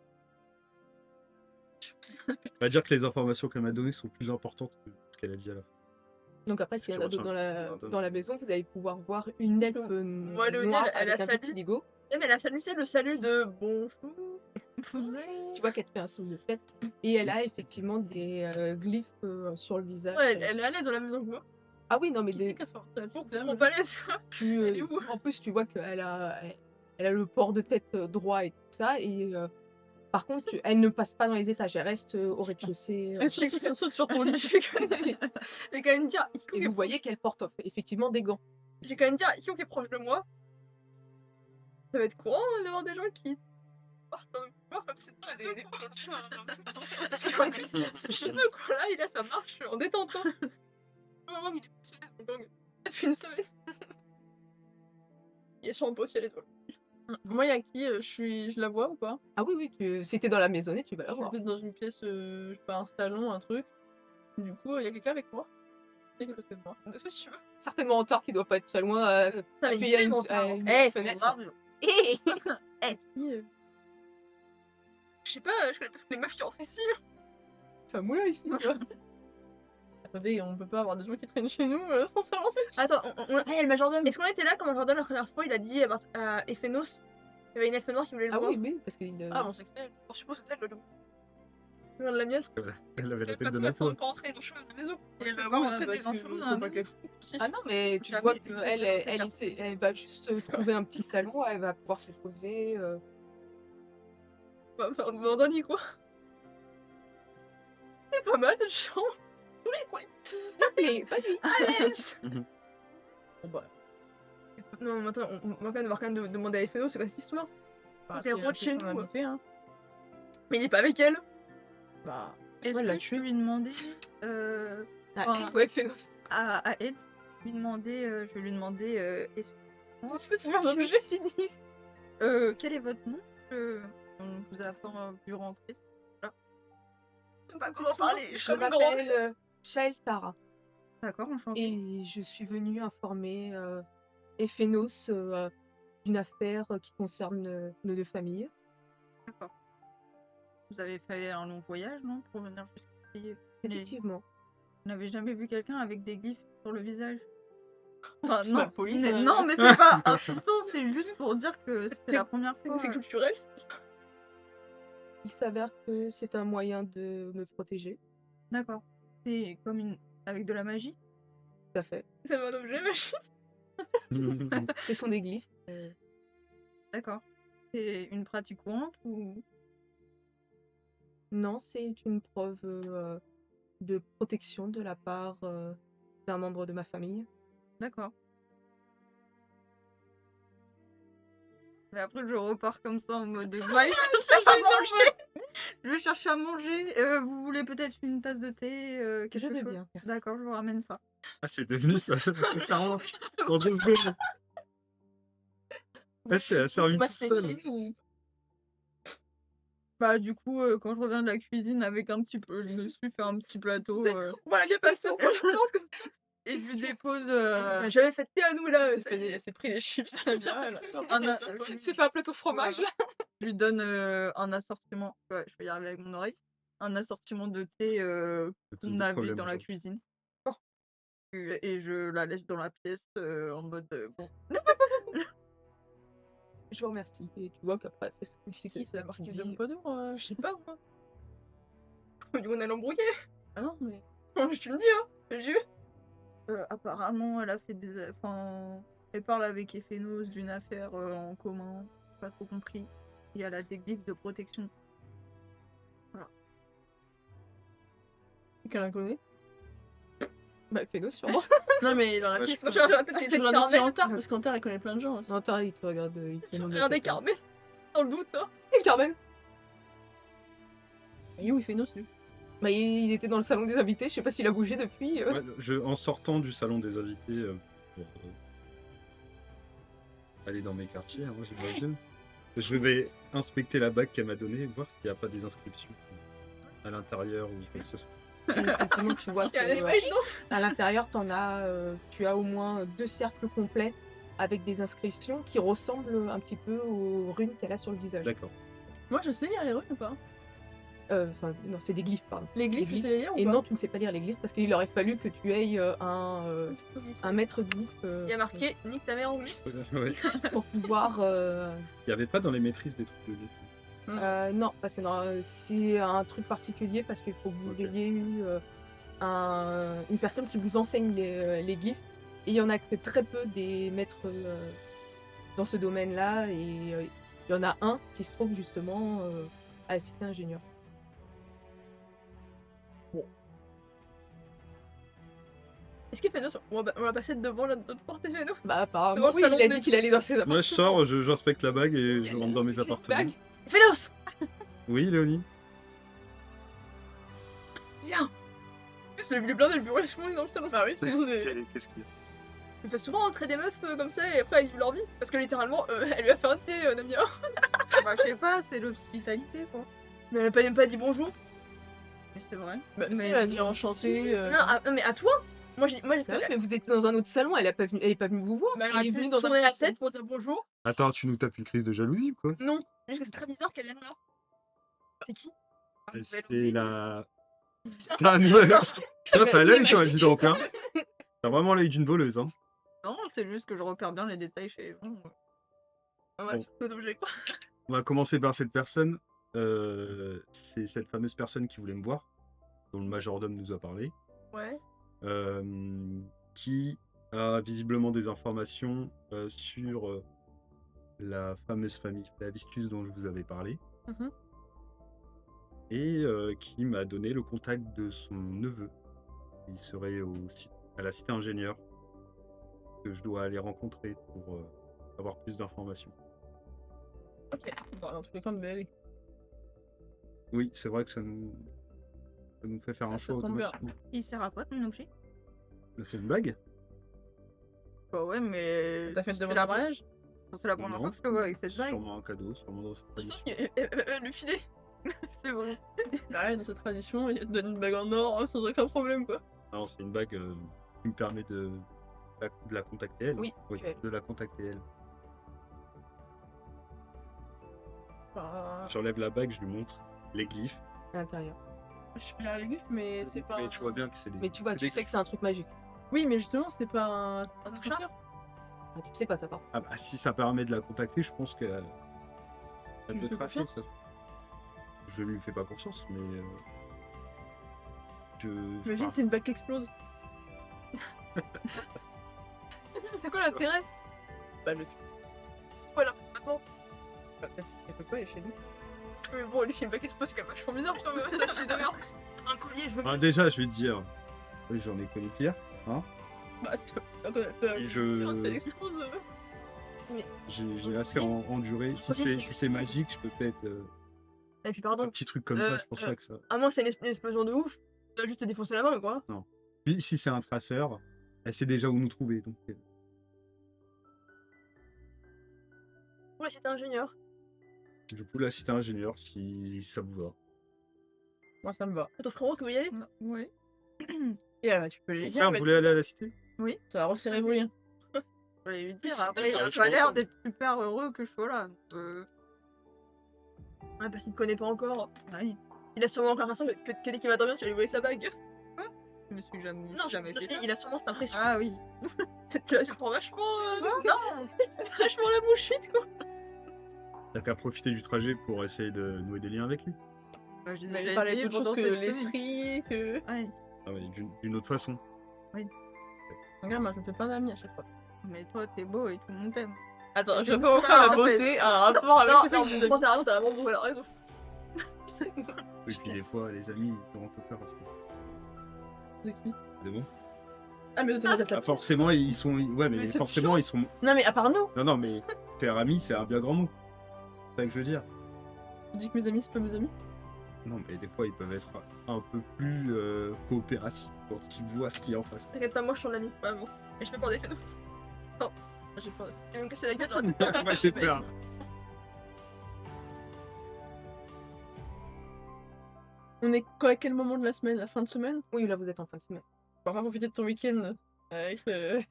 On va dire que les informations qu'elle m'a données sont plus importantes que ce qu'elle a dit à la fin. Donc après, s'il y en Je a d'autres retiens. dans la maison, vous allez pouvoir voir une elfe Moi, le noire Nil, elle avec a un salué. vitiligo. Mais elle a salué, c'est le salut de bonjour. Tu vois qu'elle te fait un signe de tête. Et elle a effectivement des glyphes sur le visage. Ouais, elle est à l'aise dans la maison que moi. Ah oui, non, mais Qui c'est qui a fait un Beaucoup truc trop à l'aise, quoi. Elle est où en plus, tu vois qu'elle a, elle a le port de tête droit et tout ça. Et par contre, elle ne passe pas dans les étages. Elle reste au rez-de-chaussée. Elle saute sur ton lit. Je vais quand même dire, Et vous voyez qu'elle porte effectivement des gants. j'ai quand même dire, Iko qui est proche de moi. Ça va être courant d'avoir des gens qui marchent dans le couloir comme c'est des Parce qu'en plus, c'est chez eux, quoi. Là, il a sa marche en détentant. Maman, il est passionné de gang. Ça fait une semaine. Il est sur un postier à l'étoile. Moi, il y a qui je la vois ou pas? Ah oui, oui, si t'es dans la maisonnée, tu vas la Je suis voir. peut-être dans une pièce, je sais pas, un salon, un truc. Du coup, il y a quelqu'un avec moi? Qui est à côté de moi? Si tu veux. Certainement Antar qui doit pas être très loin. Ça Puis il y a une fenêtre. Je sais pas, je connais pas toutes les meufs qui rentrent ici. C'est un moulin ici. quoi. Attendez, on peut pas avoir des gens qui traînent chez nous sans savoir c'est qui. Attends, hey, le majordome. Est-ce qu'on était là quand le majordome la première fois il a dit à Ephénos qu'il y avait une elfe noire qui voulait le Ah voir? oui, oui, parce qu'il. Ah, on sait que c'est elle. Je suppose que c'est elle, le loup. Regarde la mienne. Elle avait la Parce tête de qu'elle ma peut foi. pas rentrer dans la maison. Elle va vraiment rentrer des gens chelous dans la maison. Ah non, mais tu Jamais vois vu qu'elle quelqu'un elle va juste trouver un petit salon, elle va pouvoir se poser. Bah, dans un lit quoi. C'est pas mal cette chambre. Tous les coins. Mais pas lui. À l'aise. Bon, bah, Non, mais attends, on va quand même demander à Ephénos c'est quoi cette histoire. bah, C'est c'est rentré chez son nous. invité, hein. Mais il est pas avec elle. Bah, Est-ce elle l'a que je peux lui demander Ouais, Fénos. à elle, je vais lui demander est-ce Est-ce que ça va que m'obliger je signifie quel est votre nom On vous a pas vu rentrer. Pas comment parler. Je Je suis comme une grande. m'appelle Shael Tara D'accord, enchanté. et je suis venue informer Ephénos d'une affaire qui concerne nos deux familles. D'accord. Vous avez fait un long voyage, non, pour venir jusqu'ici. Effectivement. Vous n'avez jamais vu quelqu'un avec des glyphes sur le visage? Enfin, C'est non, pas poli, mais- ça. non, mais c'est pas insultant, c'est juste pour dire que c'était la première fois. C'est culturel. Il s'avère que c'est un moyen de me protéger. D'accord. C'est comme une avec de la magie? à fait. C'est un objet magique. Ce sont des glyphes. D'accord. C'est une pratique courante ou... Non, c'est une preuve de protection de la part d'un membre de ma famille. D'accord. Et après, je repars comme ça en mode ouais, je cherche à manger. Je vais chercher à manger. Vous voulez peut-être une tasse de thé quelque Je veux chose bien, merci. D'accord, je vous ramène ça. Ah, c'est devenu ça, sincèrement. Dans 2 secondes. Ah, c'est a servi tout seul. Bah du coup, quand je reviens de la cuisine avec un petit peu, je me suis fait un petit plateau Voilà, j'ai passé pour le et je lui dépose J'avais fait thé à nous là. Elle s'est pris des chips à la bière. Elle C'est fait un plateau fromage là. je lui donne un assortiment. Ouais, je vais y arriver avec mon oreille. Un assortiment de thé C'est tous qu'on des avait problèmes dans la aujourd'hui. cuisine. Et je la laisse dans la pièce en mode bon. Je vous remercie. Et tu vois qu'après, elle fait ça. C'est qui? C'est la marquise de vie. Pompadour? Je sais pas moi. Du coup, on a l'embrouillé. Ah non, mais. Je te le dis, hein. C'est vieux. Apparemment, elle a fait des. Enfin, elle parle avec Ephénos d'une affaire en commun. Pas trop compris. Et elle a des glyphes de protection. Qu'elle la connaît? Bah, fais-nous sûrement. Non, mais dans la Ouais, pièce. je Moi, je regarde peut-être qu'il Je était regarde aussi Carmen. Antar, parce qu'Antar elle connaît plein de gens aussi. Non, attends, il te regarde. Il te demande la Regardez tête, hein. Carmen. Dans le doute, hein. Carmen. Et où il fait nos lui? Bah, il était dans le salon des invités. Je sais pas s'il a bougé depuis. Ouais, en sortant du salon des invités pour aller dans mes quartiers, hein, moi j'imagine. Je vais inspecter la bague qu'elle m'a donnée et voir s'il n'y a pas des inscriptions à l'intérieur ou quoi que ce soit. Et effectivement, tu vois Il y a un que espace, non? à l'intérieur, tu as au moins 2 cercles complets avec des inscriptions qui ressemblent un petit peu aux runes qu'elle a sur le visage. D'accord. Moi je sais lire les runes ou pas? Enfin, non, c'est des glyphes, pardon. Les glyphes, tu sais les lire ou Et pas? non, tu ne sais pas lire les glyphes parce qu'il aurait fallu que tu aies un maître glyphe Il y a marqué nique ta mère en glyphe. Ouais. pour pouvoir. Il n'y avait pas dans les maîtrises des trucs de vie. Non, parce que c'est un truc particulier parce qu'il faut que vous Ok. ayez eu une personne qui vous enseigne les glyphes. Et il y en a que très peu des maîtres dans ce domaine-là. Et il y en a un qui se trouve justement à la cité ingénieur. Est-ce qu'il fait nos on va passer devant notre porte et Fénos. Bah, apparemment, Devant le oui, salon il a des dit qu'il allait dans ses appartements. Moi je sors, j'inspecte la bague et je rentre dans mes appartements. Bague. Fénos, Oui, Léonie. viens. C'est le blindé, le bureau, tout le monde est dans le salon. Bah oui, Qu'est-ce qu'il y a? il fait souvent entrer des meufs comme ça et après ils vivent leur vie. Parce que littéralement, elle lui a fait un thé, Namia. Bah, je sais pas, c'est l'hospitalité quoi. Mais elle a même pas dit bonjour. Mais c'est vrai. Bah, Mais si, elle a dis- dit enchanté. Non, mais à toi. Moi, j'étais. Ah ouais, mais vous étiez dans un autre salon, elle est pas venue vous voir. Bah, Elle est venue dans un tourner la petit salon. tête pour dire bonjour. Attends, tu nous tapes une crise de jalousie ou quoi? Non, juste que c'est très bizarre qu'elle vienne là. C'est qui? C'est la... Ah, nouvelle. T'as l'œil, toi, dis donc, hein. T'as vraiment l'œil d'une voleuse, hein. Non, c'est juste que je repère bien les détails chez les gens. On va Bon. sur peu d'objets quoi. On va commencer par cette personne. C'est cette fameuse personne qui voulait me voir, dont le majordome nous a parlé, Ouais. qui a visiblement des informations sur la fameuse famille Flavistus dont je vous avais parlé, Mhm. et qui m'a donné le contact de son neveu. Il serait à la cité ingénieur, que je dois aller rencontrer pour avoir plus d'informations. Ok. Bah, dans tous les cas, on devait aller. Oui, c'est vrai que ça nous fait faire un Ah, ça choix tombe bien. automatiquement. Il sert à quoi ton objet? Là, c'est une bague? Bah ouais, mais. T'as fait une c'est demande la de mariage? C'est la première Non. fois que je te vois avec cette bague. Sûrement un cadeau, sûrement dans cette tradition. Le filet. C'est vrai. Bah ouais, dans cette tradition, il te donne une bague en or, sans aucun problème quoi. Non, c'est une bague qui me permet de la contacter elle. Oui, tu es. de la contacter elle. Enfin, J'enlève la bague, je lui montre les glyphes. À l'intérieur. je suis bien les glyphes, mais c'est pas. Mais tu vois bien que c'est des. Mais tu vois, c'est tu des sais que c'est un truc magique. Oui, mais justement, c'est pas un touchard. toucheur. Ah, tu sais pas ça part. Ah bah si ça permet de la contacter, je pense que ça Tu peut lui fais tracer confiance ça. Je lui fais pas confiance, mais Imagine, enfin, c'est une bague qui explose. C'est quoi l'intérêt? Bah, le Voilà, maintenant. bah, peut-être qu'elle peut pas aller chez nous. Mais bon, les films back expo, c'est quand même vachement bizarre quand même, ça suite de merde. Un collier, je veux bien. Ah, déjà, je vais te dire, oui, j'en ai connu pire. Hein. Bah, c'est Je- l'expose. J'ai assez enduré. Si c'est magique, je peux peut-être Et puis un pardon, petit truc comme ça. Je pense pas que ça. à moins que c'est une explosion de ouf, tu vas juste te défoncer la main, quoi. Puis, si c'est un traceur, elle sait déjà où nous trouver. Donc, Ouais, c'était ingénieur. je peux la citer ingénieur si ça vous va. Moi, ça me va. Ton frérot qui veut y aller? Non, ouais. Et tu peux les Ton dire, frère mais voulait aller à la cité? ça va resserrer vos liens. Je vais lui dire. c'est Après, il putain, a je pas pense. l'air d'être super heureux que je sois là. Donc, Ouais, parce qu'il te connaît pas encore. oui. Il a sûrement encore l'impression que dès qu'il va dormir, tu vas lui voler sa bague. Je me suis jamais, Non, jamais fait ça. il a sûrement cette impression. Ah oui. Cette là, tu prends vachement. Non, vachement la bouche quoi. T'as qu'à profiter du trajet pour essayer de nouer des liens avec lui. Bah, j'ai Mais déjà il parlait essayé d'autre chose pendant que cette semaine. l'esprit, que... Ouais. Ah ouais, d'une autre façon. Regarde, moi, je me fais plein d'amis à chaque fois. Mais toi, t'es beau et tout le monde t'aime. Attends, je C'est peux encore ça, la en beauté, un rapport avec Non, le fait que j'ai non, t'as raison, t'as vraiment beau, elle a raison. Et puis des fois, les amis, ils ont un peu peur. de qui. C'est bon. Ah, mais toi, t'as Ah, forcément, ils sont. Ouais, mais Mais c'est forcément, ils sont. Non, mais à part nous, Non, non, mais faire ami, c'est un bien grand mot. C'est ça que je veux dire. tu dis que mes amis, c'est pas mes amis. Non, mais des fois, ils peuvent être un peu plus coopératifs quand ils voient ce qu'il y a en face. T'inquiète pas, moi je suis ton ami, vraiment. Et je fais pas d'effet de ouf. Non, j'ai peur. Il va me casser la gueule. Moi, j'ai peur. On est à quel moment de la semaine? La fin de semaine? Oui, là, vous êtes en fin de semaine. On va pas profiter de ton week-end avec le...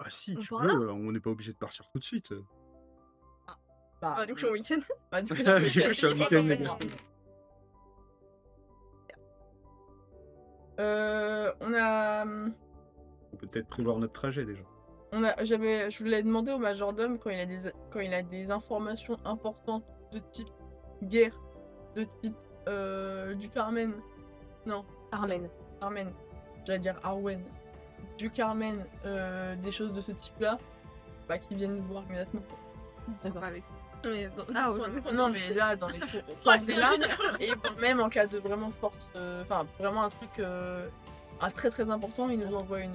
Ah, si, On tu part là veux, on n'est pas obligé de partir tout de suite. Bah, du coup, je suis au week-end. Bah, du coup, Je suis en week-end, les gars. On a... On peut peut-être prévoir notre trajet déjà. Je voulais demander au majordome quand il a des informations importantes de type guerre, de type du Carmen. Non, Armen. Armen. J'allais dire Arwen. Du Carmen, des choses de ce type-là, bah qui viennent nous voir immédiatement. D'accord. Avec. Mais, Ah, aujourd'hui. Non, mais là, dans les Ouais, quand c'est c'est là, génial. et même en cas de vraiment force, enfin vraiment un truc un très très important, il nous envoie une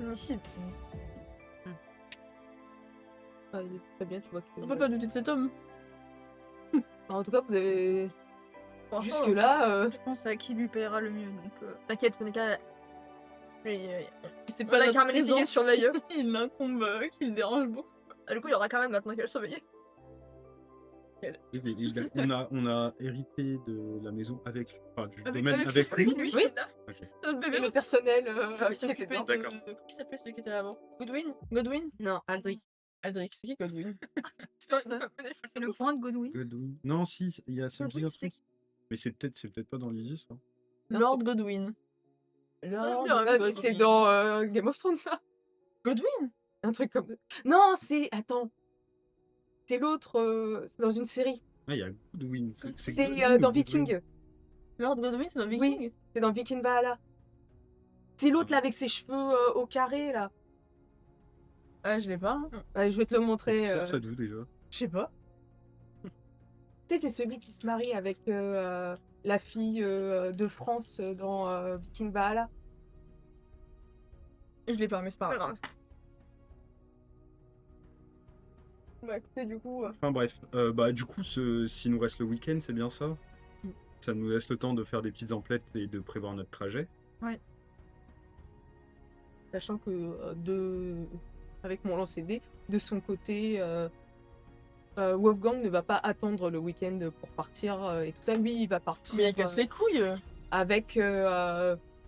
Missive. Ah, il est très bien, tu vois que... On peut pas douter de cet homme. En tout cas, vous avez... Franchement, Jusque-là, Je pense à qui lui paiera le mieux. Donc, T'inquiète, Monica. C'est On a notre Carmen ici qui le présence surveille. qui l'incombe, qui le dérange beaucoup. Du coup, il y aura quand même maintenant qu'elle surveille. On a hérité de la maison avec. Enfin, du Avec domaine avec lui. lui. Oui. C'est Ok. notre et bébé. le personnel Il qui était s'occupait dedans. D'accord. Qui s'appelait celui qui était là avant? Godwin? Non, Aldrich. Aldrich, c'est qui Godwin? C'est pas ça. ça. c'est le point de Godwin. Godwin. Non, si, il y a ça me dit un Godwin, truc. Mais c'est peut-être pas dans l'Isis, ça. Non, Lord Godwin. Lord Lord Godwin. Godwin. C'est dans Game of Thrones, ça. Godwin? Un truc comme... Non, c'est... Attends. C'est l'autre, c'est dans une série. Ah, il y a Godwin. C'est Godwin ou dans Godwin Viking. Lord Godwin, c'est dans Oui. Viking? C'est dans Viking Valhalla. C'est l'autre, là, avec ses cheveux au carré, là. Ah, je l'ai pas. Hein. Ouais, je vais te le montrer. Faire ça d'où déjà? Je sais pas. Tu sais, c'est celui qui se marie avec la fille de France dans Viking Valhalla. Je l'ai pas, mais c'est pas Pas grave. grave. Bah écoutez, du coup, Enfin bref, bah du coup, s'il nous reste le week-end, c'est bien ça. Ça nous laisse le temps de faire des petites emplettes et de prévoir notre trajet. Sachant que avec mon lancer dé, de son côté, Wolfgang ne va pas attendre le week-end pour partir et tout ça. Lui, il va partir Mais il casse les couilles. avec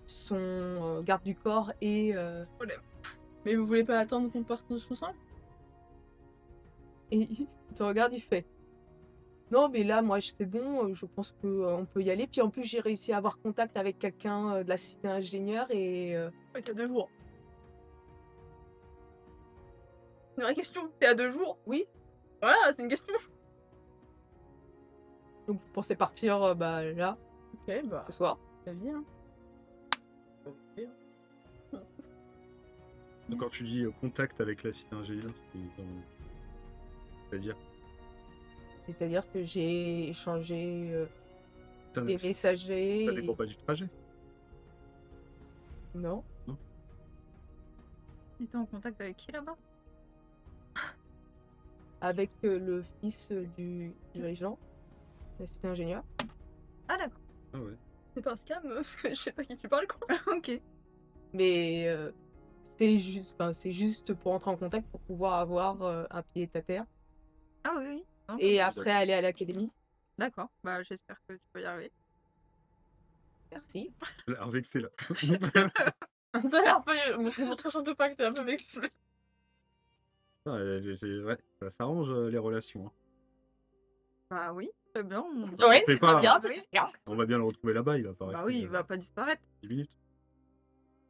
son garde du corps et Mais vous voulez pas attendre qu'on parte tous ensemble? il te regarde, il fait non, mais là, moi, c'est bon, je pense qu'on peut y aller. Puis en plus, j'ai réussi à avoir contact avec quelqu'un de la cité ingénieur et ouais, t'as 2 jours. Une vraie question, t'es à 2 jours? Oui. Voilà, c'est une question. donc vous pensez partir là, Ok, bah, ce soir. la vie, hein. Quand tu dis contact avec la cité ingénieure, c'est-à-dire C'est-à-dire que j'ai échangé Putain, des messagers. ça dépend pas du trajet. Non. Il était en contact avec qui là-bas? Avec le fils du dirigeant. C'était ingénieur. Ah d'accord. Ah ouais. C'est pas un scam, parce que je sais pas qui tu parles, quoi. Ok. Mais c'est juste pour entrer en contact pour pouvoir avoir un pied à terre. Ah oui, oui. Non, Et après aller à l'académie. D'accord. Bah j'espère que tu peux y arriver. Merci. L'air vexé là. T'as l'air un peu. Me montre surtout pas que t'es un peu vexé. Ah, ouais, ça s'arrange les relations. Hein. Bah oui, très bien. Ouais, c'est c'est pas- très bien, Oui. c'est très bien. On va bien le retrouver là-bas, il va pas Bah rester oui, il va pas disparaître. 10 minutes.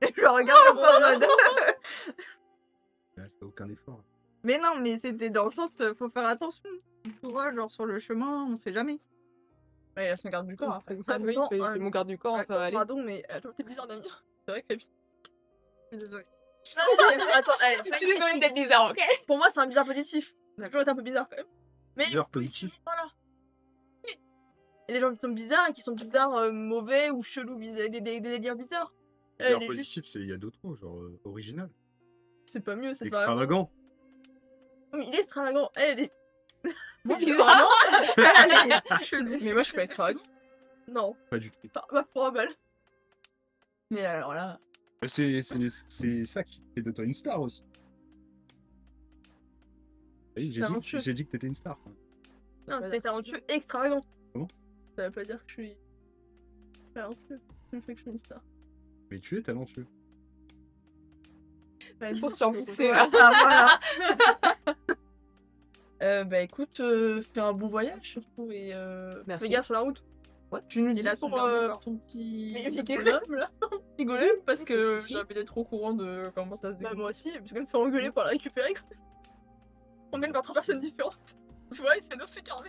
Je le regarde comme ça en mode. Elle fait aucun effort. Mais non, mais c'était dans le sens, faut faire attention. Tu vois, genre sur le chemin, on sait jamais. Ouais, il a son garde du corps après. Ah oui, Attends, fais mon garde du corps, ça va aller. Pardon, mais attends, t'es bizarre, Damien. C'est vrai que Je suis désolée. Non, attends, Je suis désolée d'être bizarre, ok? Pour moi, c'est un bizarre positif. Ça a toujours été un peu bizarre quand même. Mais Bizarre oui, positif. voilà. Oui. Il y a des gens qui sont bizarres et qui sont bizarres, mauvais ou chelous, des délires bizarres. Bizarre Elle est positif, il y a d'autres mots, genre original. C'est pas mieux, c'est pas. Extravagant. Oui, il est extravagant. Elle est. Moi, Bizarre. Elle est chelou. Mais moi, je peux être extravagant. Non, Pas du tout. pas pour un balle. Mais alors là. C'est ça qui fait de toi une star aussi. Oui, Talentueux. j'ai dit que t'étais une star. Non, Pas t'es talentueux et extravagant. Ça veut pas dire que je suis talentueux. Ça fait que je suis une star. Mais tu es talentueux. Il faut se faire pousser là. Ah voilà. Bah écoute, fais un bon voyage surtout et Merci. Fais gaffe sur la route. tu nous Il dis a son pour garde du corps. ton petit Mais golem là, ton petit golem parce que Si. j'ai envie d'être au courant de comment ça se Bah, déroule. moi aussi, parce que me faire engueuler pour la récupérer. Quoi. On gagne par 3 personnes différentes. Tu vois, il fait dossier carré.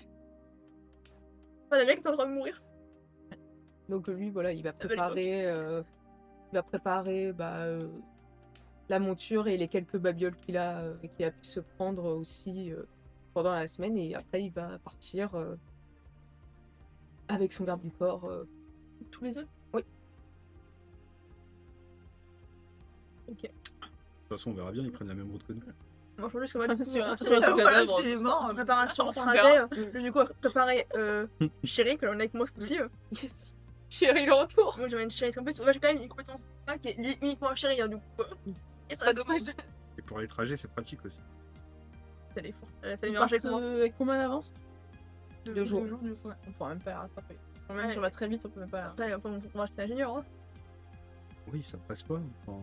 Enfin, les mecs sont en train de mourir. Donc lui, voilà, il va belle préparer la monture et les quelques babioles qu'il a pu se prendre aussi pendant la semaine. Et après, il va partir avec son garde du corps. Tous les deux. De toute façon, on verra bien, ils prennent la même route que nous. Moi, je pense juste que moi, du coup, Sur un Voilà, cadavre. il est mort. en préparation On au trajet, du coup, préparer Chéri, que l'on a avec moi ce coup-ci. Yes. Chérie, le retour. Moi, j'avais une Chéri. En plus, moi, j'ai quand même une compétence qui est uniquement Chéri, hein, du coup. Ce serait dommage. Et pour les trajets, c'est pratique aussi. Elle est forte. Elle a fait Ils le mélanger partent avec moi. avec combien d'avance? 2 jours. Du coup, ouais. On pourra même pas la rattraper. Quand même, Ouais. si on va très vite, on peut même pas la rattraper. Après, on va rester ingénieur. Hein. Oui, ça passe pas. Enfin,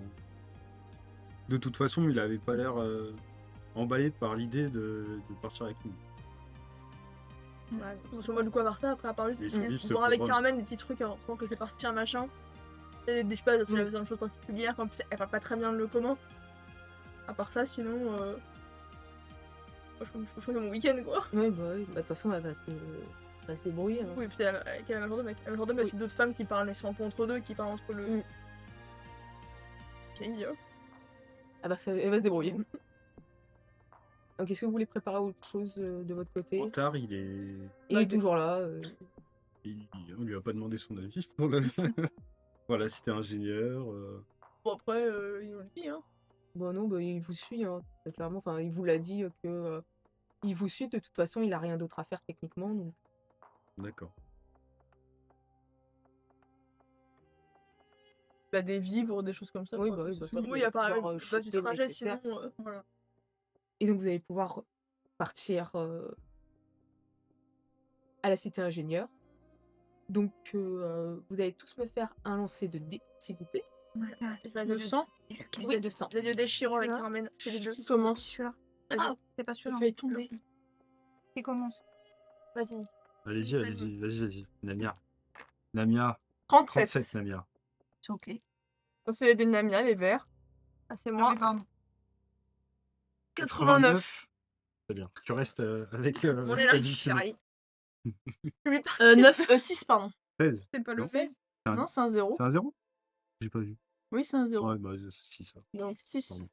de toute façon, il avait pas l'air emballé par l'idée de partir avec nous. Ouais, parce que moi, du coup, à part ça, après, à part juste Et son vif se voir avec couronne. Carmen des petits trucs en tant que c'est parti un machin. Et je sais pas si elle a besoin de choses particulières, en plus, elle parle pas très bien le comment. À part ça, sinon. Moi, je fais mon week-end, quoi. Oui, bah oui. Bah, de toute façon, elle va se débrouiller. Hein. Oui, et puis avec la majordome, il y a aussi d'autres femmes qui parlent, ils sont un peu entre deux, qui parlent entre le. Mm. J'ai dit, oh. Ah bah, elle va se débrouiller. Donc, est-ce que vous voulez préparer autre chose de votre côté? Tard, il est. Il est toujours là. On lui a pas demandé son avis pour le. Voilà, c'était ingénieur. Bon, après, il nous le dit, hein. Bon, non, bah, il vous suit, hein, très clairement. Enfin, il vous l'a dit que il vous suit. De toute façon, il a rien d'autre à faire techniquement. Donc... D'accord. Il a des vivres, des choses comme ça. Oui, quoi. bah oui, bah ça, Oui, à part pouvoir, le choper du le trajet, nécessaire. sinon. Voilà. Et donc, vous allez pouvoir partir à la cité ingénieur. Donc, vous allez tous me faire un lancer de dés, s'il vous plaît. Le sang, Oui, de 100. Vous avez des déchirants avec Celui-là. Carmen, c'est les deux. qui commence. Celui-là. Vas-y, C'est pas celui-là. fait tomber. Qui commence? vas-y. Allez-y, allez-y, vas-y. Namia. Namia. 37. 37, Namia. C'est ok. Ça, c'est des Namia, les verts. Ah, c'est Ah moi. oui, pardon. 89. Très bien. Tu restes avec. On est là, avec Justin. chérie. 6, pardon. 16. C'est pas le Non. 16. Non, c'est un 0. C'est un 0? J'ai pas vu. Oui, c'est un 0. Ouais, bah, si, ça. Donc 6. Pardon.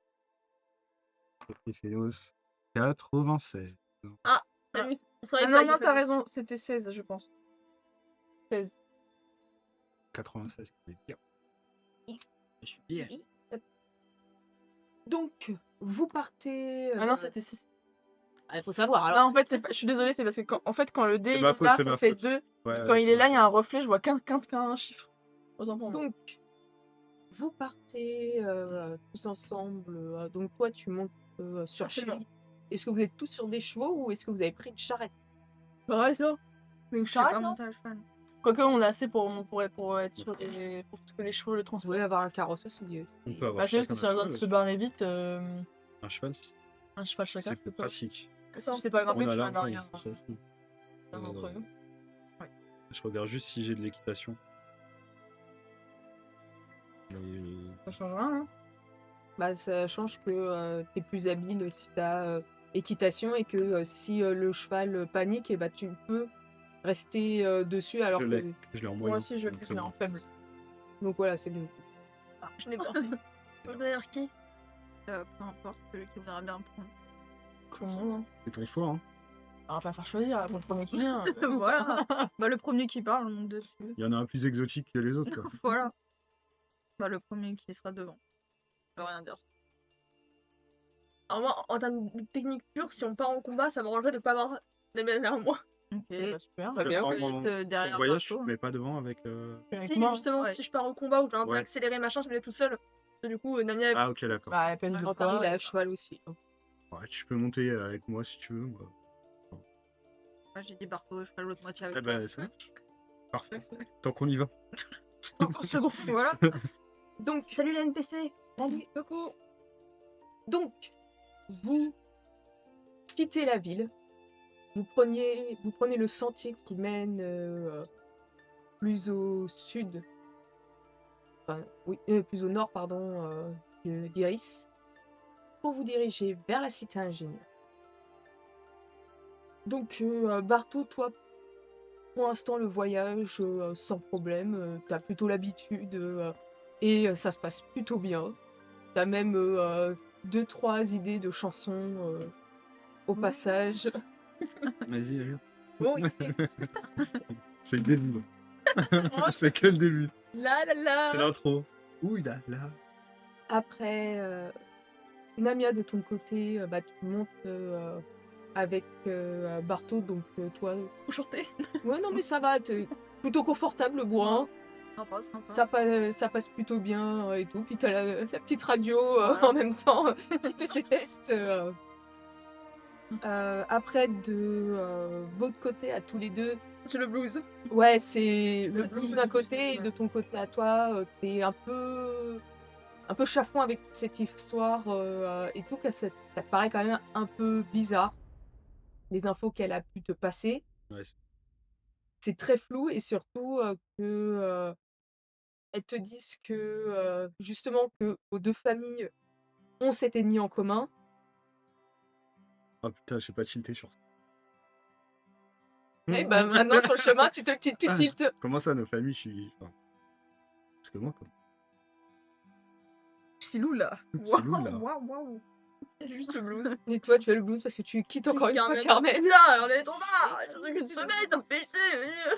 Epiphénos, 96. Salut. On se Ah réveille non, pas, non, j'ai t'as fait- raison, c'était 16, je pense. 16. 96, c'est bien. Je suis bien. Donc, vous partez. Ah non, c'était 6. Il faut savoir Non, en fait, je suis désolée, c'est parce que en fait, quand le dé C'est il ma est faute, là, c'est ça ma fait faute. 2. Ouais, Quand il c'est est ma là, il y a faute. un reflet, je vois qu'un chiffre. Autant pour moi. Donc, vous partez tous ensemble. Donc, toi, tu montes sur Absolument. Chili. Est-ce que vous êtes tous sur des chevaux ou est-ce que vous avez pris une charrette? Ouais, ça. Mais je sais Charrette, pas non monter à cheval. Quoique, on a assez pour être sur pour que les chevaux le Vous transportent. pouvez avoir un carrosse aussi. On peut avoir Bah, je sais que chacun si on a besoin de cheval se aussi. barrer vite, Un cheval, un cheval chacun, c'est plus pratique. Si c'est pas grave, On je a fais un l'argent, arrière. on s'en fout. L'un d'entre nous. Je regarde juste si j'ai de l'équitation. Mais Ça change rien, hein. Bah, ça change que t'es plus habile si t'as équitation et que si le cheval panique, et bah, tu peux rester dessus alors je que. l'ai en moyen. Moi aussi, je donc le c'est fais bon. en faible. Donc voilà, c'est bien. Je n'ai pas fait. D'ailleurs, qui Peu importe, celui qui voudra bien prendre. Comment, hein. C'est ton choix, hein. On va pas faire choisir, là, pour le premier qui vient. Voilà. Bah, le premier qui parle, on monte dessus. Il y en a un plus exotique que les autres, quoi. Voilà. Bah, le premier qui sera devant. Ça veut rien dire. Alors moi, en termes de technique pure, si on part en combat, ça m'arrangerait de pas avoir les mêmes vers moi. Ok, bah, super. Très bien. En- Vite, en- derrière en voyage, tu Barto. te mets pas devant avec. Avec Si, moi, justement, ouais. si je pars au combat ou je dois un peu Ouais. accélérer machin, je me mets toute seule. Et du coup, Namia, Ah, ok, d'accord. bah, à peine Ouais, de quand toi. Il est à ouais. cheval aussi. Ouais, tu peux monter avec moi si tu veux. Moi. Moi, j'ai dit Barto, je ferai l'autre moitié avec Eh toi. ben, ça marche. Parfait. Tant qu'on y va. Encore second. Voilà. Donc, salut les NPC. salut, Coco. Donc, vous quittez la ville. Vous prenez le sentier qui mène plus au sud. Enfin, oui, plus au nord, pardon, d'Iris. Pour vous diriger vers la cité ingénieure. Donc, Barto, toi, pour l'instant, le voyage, sans problème. T'as plutôt l'habitude et ça se passe plutôt bien. T'as même 2-3 idées de chansons au passage. Vas-y, vas-y. Bon, C'est le début. C'est que le début. La la la. C'est l'intro. Ouh, là, là. après, Namia, de ton côté, bah, tu montes avec Barto, donc toi. Enchanté. Ouais, non, mais ça va, t'es plutôt confortable, le bourrin. Sympa, sympa. Ça passe plutôt bien et tout. Puis t'as la petite radio Voilà. en même temps qui fait ses tests. Après, de votre côté, à tous les deux, J'ai le blues. ouais, c'est le C'est blues tout, d'un c'est côté et tout, de ton côté à toi, t'es un peu chafouin avec cette histoire et tout, que ça te paraît quand même un peu bizarre, les infos qu'elle a pu te passer. Ouais, C'est très flou et surtout que elles te disent que justement que vos deux familles ont cet ennemi en commun. oh putain, j'ai pas tilté sur ça. Et bah maintenant sur le chemin, tu Ah. tiltes. Comment ça, nos familles, je suis. Enfin, parce que moi, quoi. Psylou là. Psylou, là. Waouh, waouh. Juste le blues. Et toi, tu as le blues parce que tu quittes encore une fois Carmen. Là, on est en bas. J'ai truc une semaine, ça me fait chier.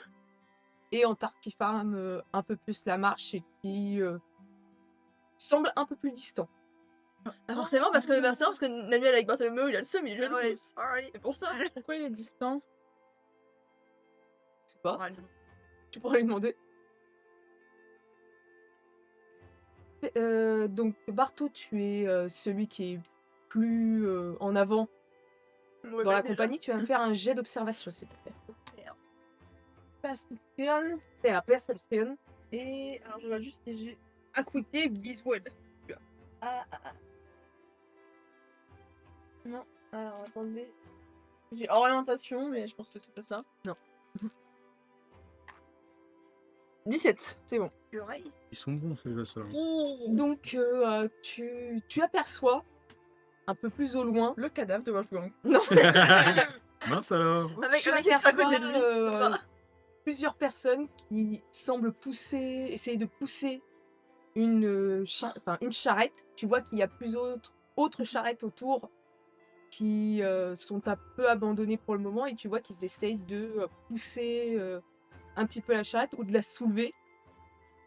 Et Antar qui farme un peu plus la marche et qui semble un peu plus distant. Ah, forcément, parce que Namiel avec Bartholomew, il a le seum, il est jaloux. Ouais, sorry. C'est pour ça. Pourquoi il est distant? Je sais pas, Ouais, tu pourrais lui demander. Donc Barto, tu es celui qui est plus en avant Ouais, dans la déjà. compagnie. Tu vas me faire un jet d'observation, s'il te plaît. Perception. C'est la perception. Et alors, je vois juste si j'ai acuité visuel. Non, alors attendez. J'ai orientation, mais je pense que c'est pas ça. Non. 17, c'est bon. purée. Ils sont bons, ces jeux-là. Donc tu aperçois un peu plus au loin. Le cadavre de Wolfgang. Non. Mince alors. Avec Tu un qui est à aperçois côté de lui. ça va. plusieurs personnes qui semblent essayer de pousser une charrette. Tu vois qu'il y a plus autres charrettes autour qui sont un peu abandonnés pour le moment et tu vois qu'ils essayent de pousser un petit peu la charrette ou de la soulever.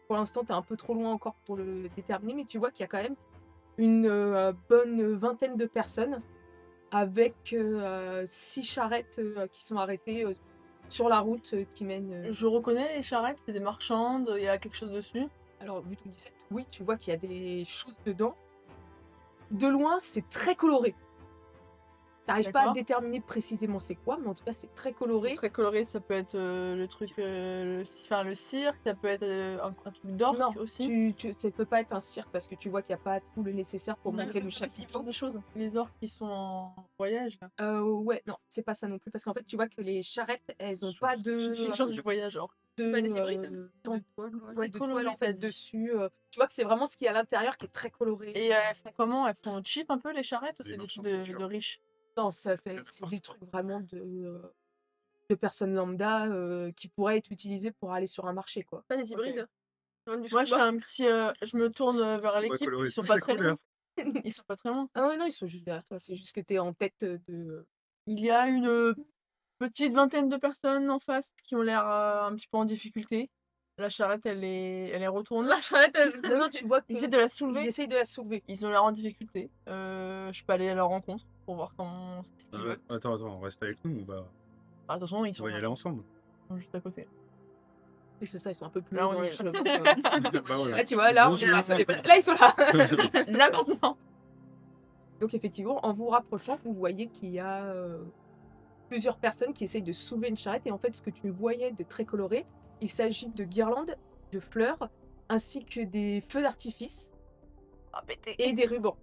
Pour l'instant, tu es un peu trop loin encore pour le déterminer, mais tu vois qu'il y a quand même une bonne vingtaine de personnes avec 6 charrettes qui sont arrêtées sur la route qui mène. Je reconnais les charrettes, c'est des marchandes, il y a quelque chose dessus. Alors, vu ton 17, oui, tu vois qu'il y a des choses dedans. De loin, c'est très coloré. T'arrives pas à D'accord. déterminer précisément c'est quoi, mais en tout cas, c'est très C'est coloré. très coloré, ça peut être le truc, le cirque, ça peut être un truc d'orque Non, aussi. ça peut pas être un cirque parce que tu vois qu'il n'y a pas tout le nécessaire pour monter le Ils chapiteau. vendent des choses. Les orques qui sont en voyage, là. Ouais, non, c'est pas ça non plus parce qu'en fait, tu vois que les charrettes, elles ont pas de. Les gens du voyage, genre. Pas des hybrides Ouais, de toile en t'as fait dit. dessus. Tu vois que c'est vraiment ce qu'il y a à l'intérieur qui est très coloré. Et elles font comment? Elles font cheap un peu les charrettes ou Les c'est des marchands trucs de voitures. de riches? Non, c'est des trucs vraiment de personnes lambda qui pourraient être utilisés pour aller sur un marché, quoi. Pas des hybrides. Du Moi, je fais Scuba. un petit. Je me tourne vers Pas l'équipe. coloré, Ils sont toutes pas les très loin. couleurs. Ils sont pas très loin. Ah ouais, non, ils sont juste derrière toi. C'est juste que t'es en tête de. Il y a une petite vingtaine de personnes en face qui ont l'air un petit peu en difficulté. La charrette, elle est retournée. La charrette, Non, non, tu vois ils essaient qu'ils de la soulever. essayent de la soulever. Ils ont l'air en difficulté. Je peux aller à leur rencontre pour voir comment ce qu'ils veulent. Attends, on reste avec nous, Ah, attention, ils on sont va y aller ensemble. juste à côté. Et c'est ça, ils sont un peu plus Là, hauts on dans y est. l'échelon. Bah voilà. Là, tu vois, là, on est à se déplacer. Là, ils sont là. Là maintenant. Donc, effectivement, en vous rapprochant, vous voyez qu'il y a plusieurs personnes qui essayent de soulever une charrette. Et en fait, ce que tu voyais de très coloré, il s'agit de guirlandes, de fleurs, ainsi que des feux d'artifice Ah, pété. et des rubans.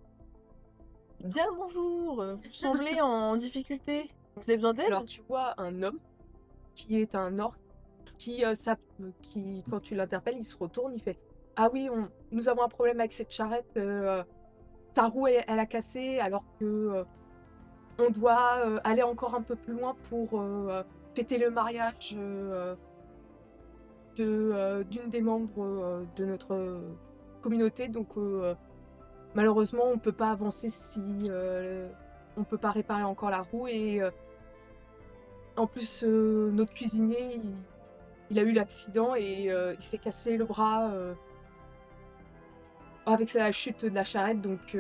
Bien le bonjour. Vous semblez en difficulté. Vous avez besoin d'aide? Alors, tu vois un homme qui est un orc qui, quand tu l'interpelles, il se retourne, il fait « Ah oui, nous avons un problème avec cette charrette. Ta roue, elle a cassé, alors que on doit aller encore un peu plus loin pour fêter le mariage d'une des membres de notre communauté. Donc, malheureusement, on peut pas avancer si on peut pas réparer encore la roue. Et en plus, notre cuisinier, il a eu l'accident et il s'est cassé le bras avec la chute de la charrette. Donc,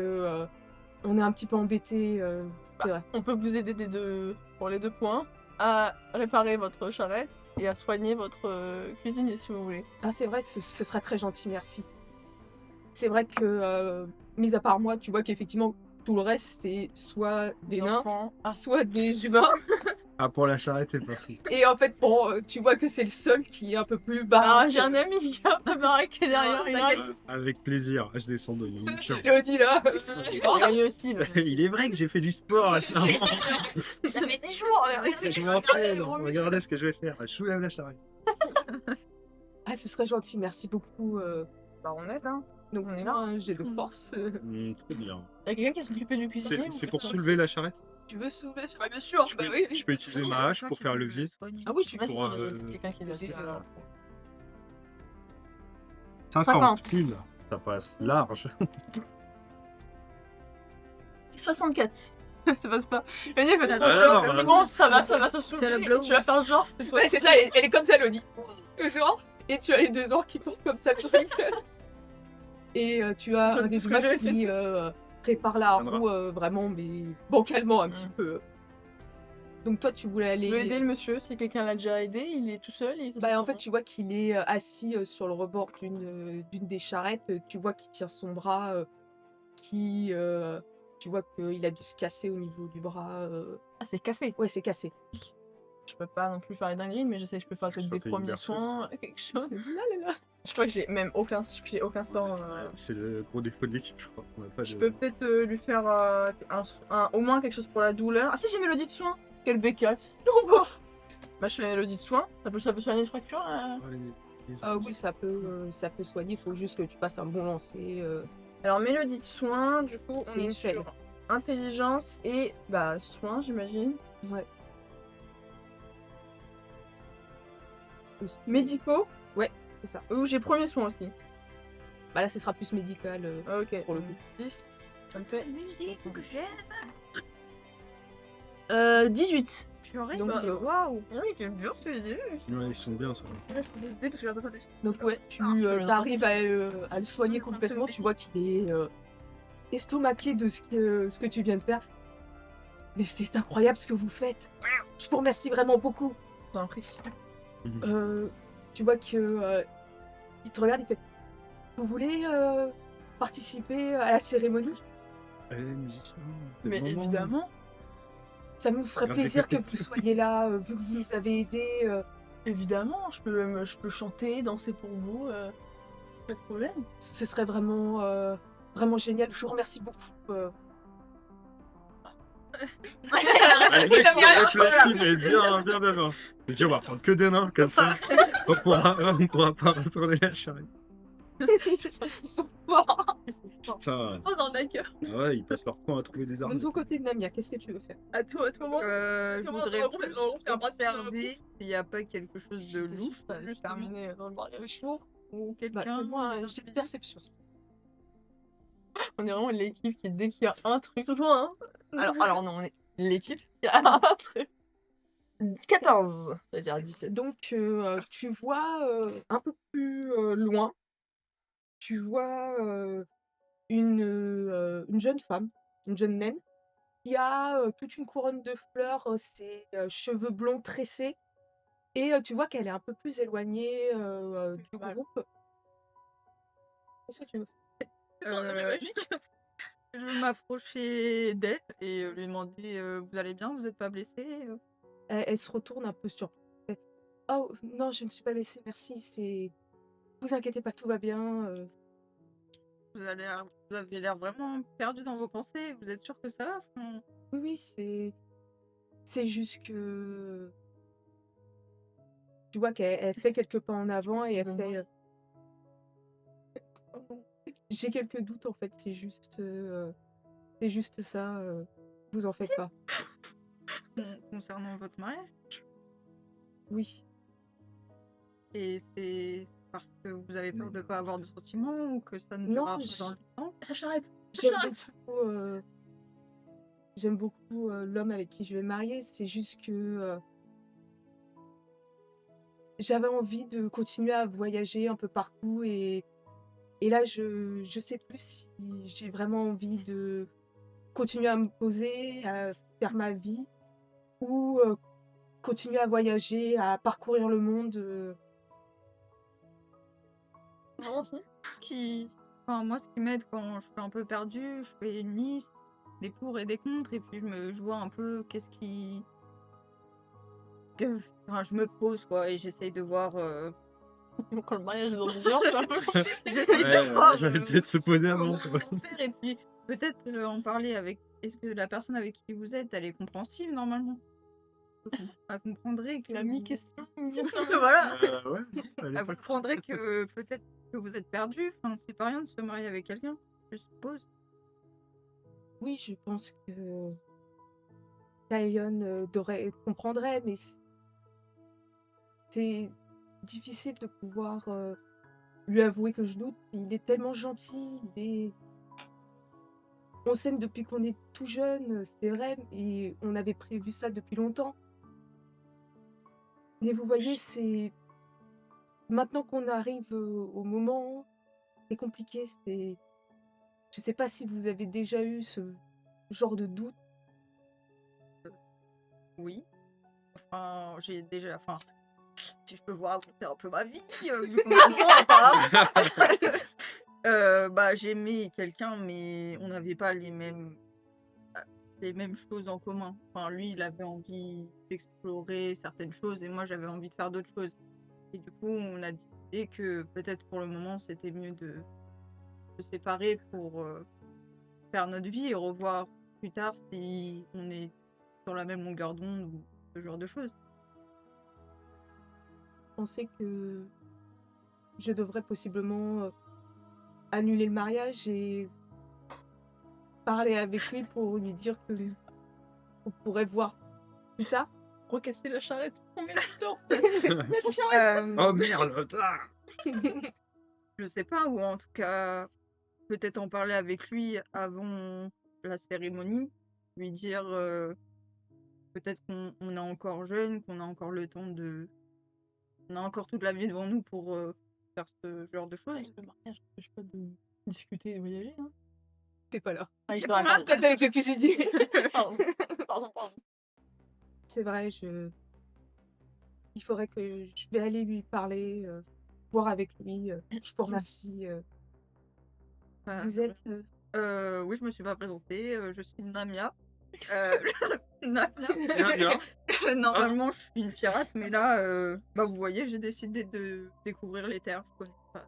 on est un petit peu embêté. C'est vrai. On peut vous aider pour les 2 points à réparer votre charrette et à soigner votre cuisinier si vous voulez. Ah, c'est vrai, ce serait très gentil, merci. C'est vrai que, mis à part moi, tu vois qu'effectivement, tout le reste, c'est soit des nains, Enfants. Ah, soit des humains. Ah, pour la charrette, c'est pas pris. Et en fait, bon, tu vois que c'est le seul qui est un peu plus alors baraque. j'ai un ami qui a pas baraqué derrière. Il a Avec plaisir, je descends de mon champ. Léonie, là. gagné aussi. là. Il est vrai que j'ai fait du sport récemment. Ça fait 10 jours. Je m'entraîne, regardez ce que je vais faire. Je soulève la charrette. Ah, ce serait gentil, merci beaucoup. Bah on aide hein. Donc, on est là, hein, j'ai de force. Très bien. Il y a quelqu'un qui s'occupait du cuisinier. ou C'est pour personne? soulever la charrette? Tu veux soulever? Bah, bien sûr. Je Bah peux, oui. je peux utiliser ma hache pour faire levier. Ah oui, Je tu sais pas si Pour, c'est quelqu'un qui l'a fait. 50 pile. Ça passe large. 64. Ça passe pas. Mais il fait Alors, c'est bon, ça va se soulever. C'est le blow. Tu vas faire genre, c'était toi. Ouais, c'est ça, elle est comme ça, Loni. Genre, et tu as les 2 orques qui portent comme ça le truc. Et tu as un des humains qui prépare la Ça me roue vraiment, mais bancalement un petit Mm. peu. Donc toi, tu voulais Je veux aider aller... le monsieur, si quelqu'un l'a déjà aidé, il est tout seul. Bah, en fait, tu vois qu'il est assis sur le rebord d'une des charrettes. Tu vois qu'il tient son bras, tu vois qu'il a dû se casser au niveau du bras. Ah, c'est cassé. Ouais, c'est cassé. Je peux pas non plus faire les dingueries, mais je sais que je peux faire peut-être Je des fais une premiers berceuse. soins, quelque chose. Je crois que j'ai même aucun sort. C'est le gros défaut de l'équipe, je crois. On a pas Je de- peux peut-être lui faire au moins quelque chose pour la douleur. Ah si, j'ai mélodie de soin. Quelle bécasse. Bah je fais mélodie de soin. Ça peut soigner une fracture. Oui, ça peut soigner. Il faut juste que tu passes un bon lancer. Alors mélodie de soin, du coup on C'est est une sur faible. intelligence et bah soin j'imagine. Ouais. Médicaux. Ouais, c'est ça. Ou j'ai premier soin aussi. Bah là, ce sera plus médical. Ah, ok. Pour le coup. 10. Ça me fait. 18. Purée, Donc, bah, waouh. Oui, j'aime bien ce dé. Ouais, ils sont bien ça. Je fais des dés parce que j'ai un peu pas Donc ouais, tu Ah, arrives à le soigner Je vais complètement. sauver. Tu vois qu'il est estomaqué de ce que tu viens de faire. Mais c'est incroyable ce que vous faites. Je vous remercie vraiment beaucoup. T'en prie. Tu vois que il te regarde, il fait vous voulez participer à la cérémonie? Mais évidemment, Ça nous ferait Regardez plaisir que peut-être. vous soyez là, vu que vous nous avez aidés. évidemment, je peux chanter, danser pour vous, pas de problème. Ce serait vraiment, vraiment génial. Je vous remercie beaucoup. Ah, le mec, il réfléchit, mais bien. Mais tu on va prendre que des nains, comme ça. On pourra pas retourner la charrue. Ils sont forts. Putain. Oh, j'en ai cœur. Ah ouais, ils passent leur temps à trouver des De armes. ton côté, Namia, qu'est-ce que tu veux faire? À toi, moi. Je Comment voudrais on plus fait un bras de pierre, observer s'il n'y a pas quelque chose de J'étais sûre louche. que ça allait se justement, terminer dans le mariage. ou Bah, quelqu'un. fais-moi un jet de perception. On est vraiment l'équipe qui, dès qu'il y a un truc. Toujours, hein. Alors non, on est l'équipe qui a un truc. 14. C'est-à-dire 17. Donc, tu vois un peu plus loin, tu vois une jeune femme, une jeune naine, qui a toute une couronne de fleurs, ses cheveux blonds tressés, et tu vois qu'elle est un peu plus éloignée du Mal. groupe. Qu'est-ce que tu veux Euh, je veux m'approcher d'elle et lui demander vous allez bien, vous n'êtes pas blessé? Elle se retourne un peu surprise. Elle fait, oh non, je ne suis pas blessée, merci. Vous inquiétez pas, tout va bien. Vous avez l'air vraiment perdu dans vos pensées. Vous êtes sûr que ça va? Enfin, Oui, c'est juste que tu vois qu'elle fait quelques pas en avant et elle fait. J'ai quelques doutes en fait. C'est juste ça. Vous en faites pas. concernant votre mariage, Oui. et c'est parce que vous avez peur de ne pas avoir de sentiments ou que ça ne Non, durera pas dans le temps? J'arrête. J'aime beaucoup l'homme avec qui je vais me marier. C'est juste que j'avais envie de continuer à voyager un peu partout et là je sais plus si j'ai vraiment envie de continuer à me poser, à faire ma vie ou continuer à voyager, à parcourir le monde. Moi, ce qui m'aide quand je suis un peu perdue, je fais une liste des pour et des contre, et puis je vois un peu qu'est-ce qui. Enfin, je me pose, quoi, et j'essaye de voir. Quand le mariage est dans 10 heures, c'est un peu compliqué. J'essaye de voir. J'avais peut-être se poser avant. comment faire, et puis peut-être en parler avec. Est-ce que la personne avec qui vous êtes, elle est compréhensive normalement? Elle comprendrait que. La mi-question. Voilà. Ouais, elle est Elle pas comprendrait que peut-être que vous êtes perdu. Enfin, c'est pas rien de se marier avec quelqu'un, je suppose. Oui, je pense que Taeyeon comprendrait, mais c'est difficile de pouvoir lui avouer que je doute. Il est tellement gentil, on s'aime depuis qu'on est tout jeune, c'est vrai, et on avait prévu ça depuis longtemps. Mais vous voyez, c'est maintenant qu'on arrive au moment, c'est compliqué. Je sais pas si vous avez déjà eu ce genre de doute. Oui. Enfin, j'ai déjà. Enfin, si je peux vous raconter un peu ma vie, vu qu'on a le temps, apparemment. Bah, j'aimais quelqu'un, mais on n'avait pas les mêmes choses en commun. Enfin, lui, il avait envie d'explorer certaines choses et moi, j'avais envie de faire d'autres choses. Et du coup, on a décidé que peut-être pour le moment, c'était mieux de se séparer pour faire notre vie et revoir plus tard si on est sur la même longueur d'onde ou ce genre de choses. Je pensais que je devrais possiblement annuler le mariage et parler avec lui pour lui dire que on pourrait voir plus tard. Recasser la charrette. On met du temps. Oh merde, Je sais pas, ou en tout cas, peut-être en parler avec lui avant la cérémonie, lui dire peut-être qu'on est encore jeune, qu'on a encore le temps de... On a encore toute la vie devant nous pour faire ce genre de choses. Le mariage, je sais pas de discuter et voyager. Hein. T'es pas là. Ah, il faudra attendre. Toi, t'es avec le cuisinier. Pardon. Pardon. C'est vrai, il faudrait que je vais aller lui parler, voir avec lui. Je vous remercie. Enfin, Vous êtes. oui, je me suis pas présentée. Je suis Namia. Namia. Normalement, je suis une pirate, mais là, bah, vous voyez, j'ai décidé de découvrir les terres. Je connais pas.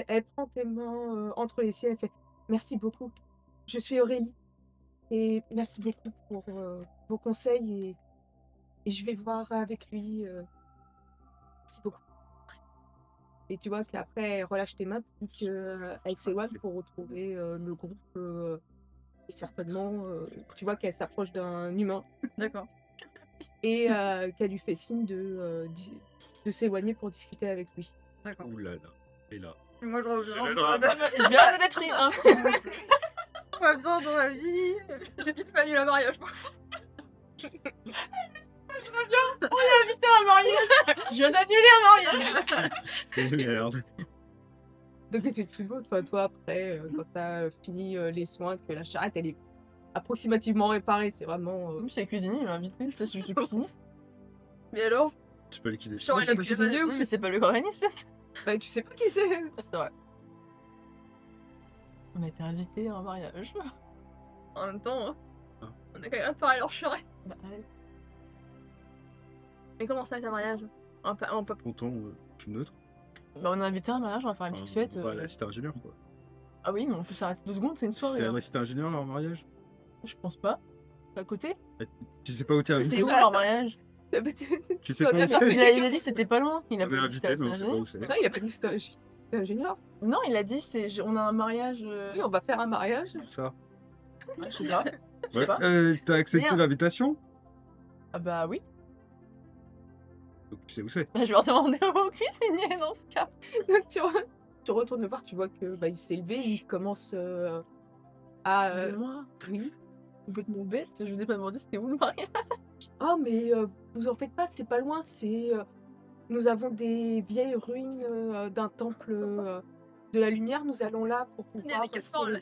Elle prend tes mains entre les siennes. Elle fait merci beaucoup. Je suis Aurélie. Et merci beaucoup pour vos conseils. Et je vais voir avec lui. Merci beaucoup. Et tu vois qu'après, elle relâche tes mains puis qu'elle s'éloigne pour retrouver le groupe. Et certainement, tu vois qu'elle s'approche d'un humain D'accord. et qu'elle lui fait signe de s'éloigner pour discuter avec lui. D'accord. Ouh là là. Et là. Et moi, je reviens. Je viens de le détruire. Hein. Pas besoin dans la vie. J'ai dit pas annulé le mariage. Je viens d'annuler un mariage. Et merde. Donc effectivement, toi après, quand t'as fini les soins, que la charrette elle est approximativement réparée, c'est vraiment... C'est le cuisinier, il m'a invité. Je sais si je suis cuisinier. Mais alors, Tu peux liquider. Genre, c'est le cuisinier ou Oui, mais c'est pas le organisme. Bah tu sais pas qui c'est. C'est vrai. On a été invité à un mariage. en même temps, hein, Ah. on a quand même parlé leur charrette. Bah, ouais. Mais comment ça avec un mariage? On peut... Tonton, je suis neutre. Bah, on a invité à un mariage, on va faire une petite fête. Voilà, c'était ingénieur quoi. Ah oui, mais on peut s'arrêter 2 secondes, c'est une soirée. C'est hein. un assistant ingénieur leur mariage. Je pense pas. C'est à côté. Tu sais pas où t'es invité. C'est où leur mariage? Tu sais pas où Regarde, c'est. Il a dit que c'était pas loin. Il a On est pas dit que invité, c'était mais on sait pas où assez c'est. Non, il a pas dit que c'était ingénieur. Non, il a dit on a un mariage. Oui, on va faire un mariage. Ça. Je sais pas. Ouais. pas. T'as accepté Merde. l'invitation? Ah bah oui. Donc tu sais où c'est. Bah, je vais leur demander au cuisinier dans ce cas. Donc tu retournes le voir, tu vois que bah, il s'est levé, il commence à... Excusez-moi. Oui. Complètement bête. Je vous ai pas demandé c'était où le mariage. Oh mais vous en faites pas, c'est pas loin, c'est... nous avons des vieilles ruines d'un temple de la lumière, nous allons là pour Il y pouvoir... avait 400 là.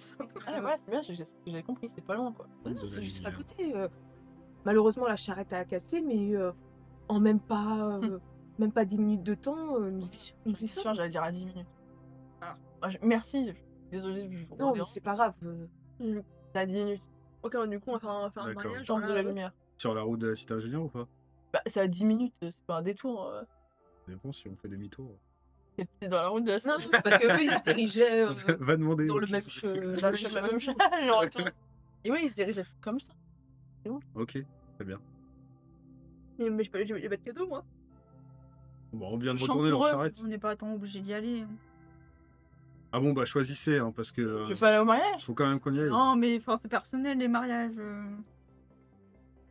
Ah ouais, c'est bien, j'ai compris, c'est pas loin quoi. Ah non, De c'est la juste à lumière. côté. Malheureusement, la charrette a cassé, mais en même pas 10 minutes de temps, nous y C'est sûr, sommes. j'allais dire à 10 minutes. Ah. Ah, merci, désolé, je vous Non, mais dérange. c'est pas grave. À 10 minutes. Ok, du coup, on va faire un D'accord. mariage. Temple de la là, lumière. Sur la route de l'assistant ingénieur ou pas? Bah, c'est à 10 minutes, c'est pas un détour. Ça dépend si on fait demi-tour. C'est dans la route de la Non, c'est parce que eux, ils se dirigeaient Va demander. dans au le même fils. chemin. la même chose. Je retourne. Et oui, il se dirigeait comme ça. Ok, très bien. Mais j'ai pas de cadeau, moi. Bon, on vient de Je chante retourner pour leur eux. charrette. On n'est pas tant obligé d'y aller. Ah bon, bah choisissez, hein, parce que Je vais pas aller au mariage. faut quand même qu'on y aille. Non, mais enfin, c'est personnel les mariages.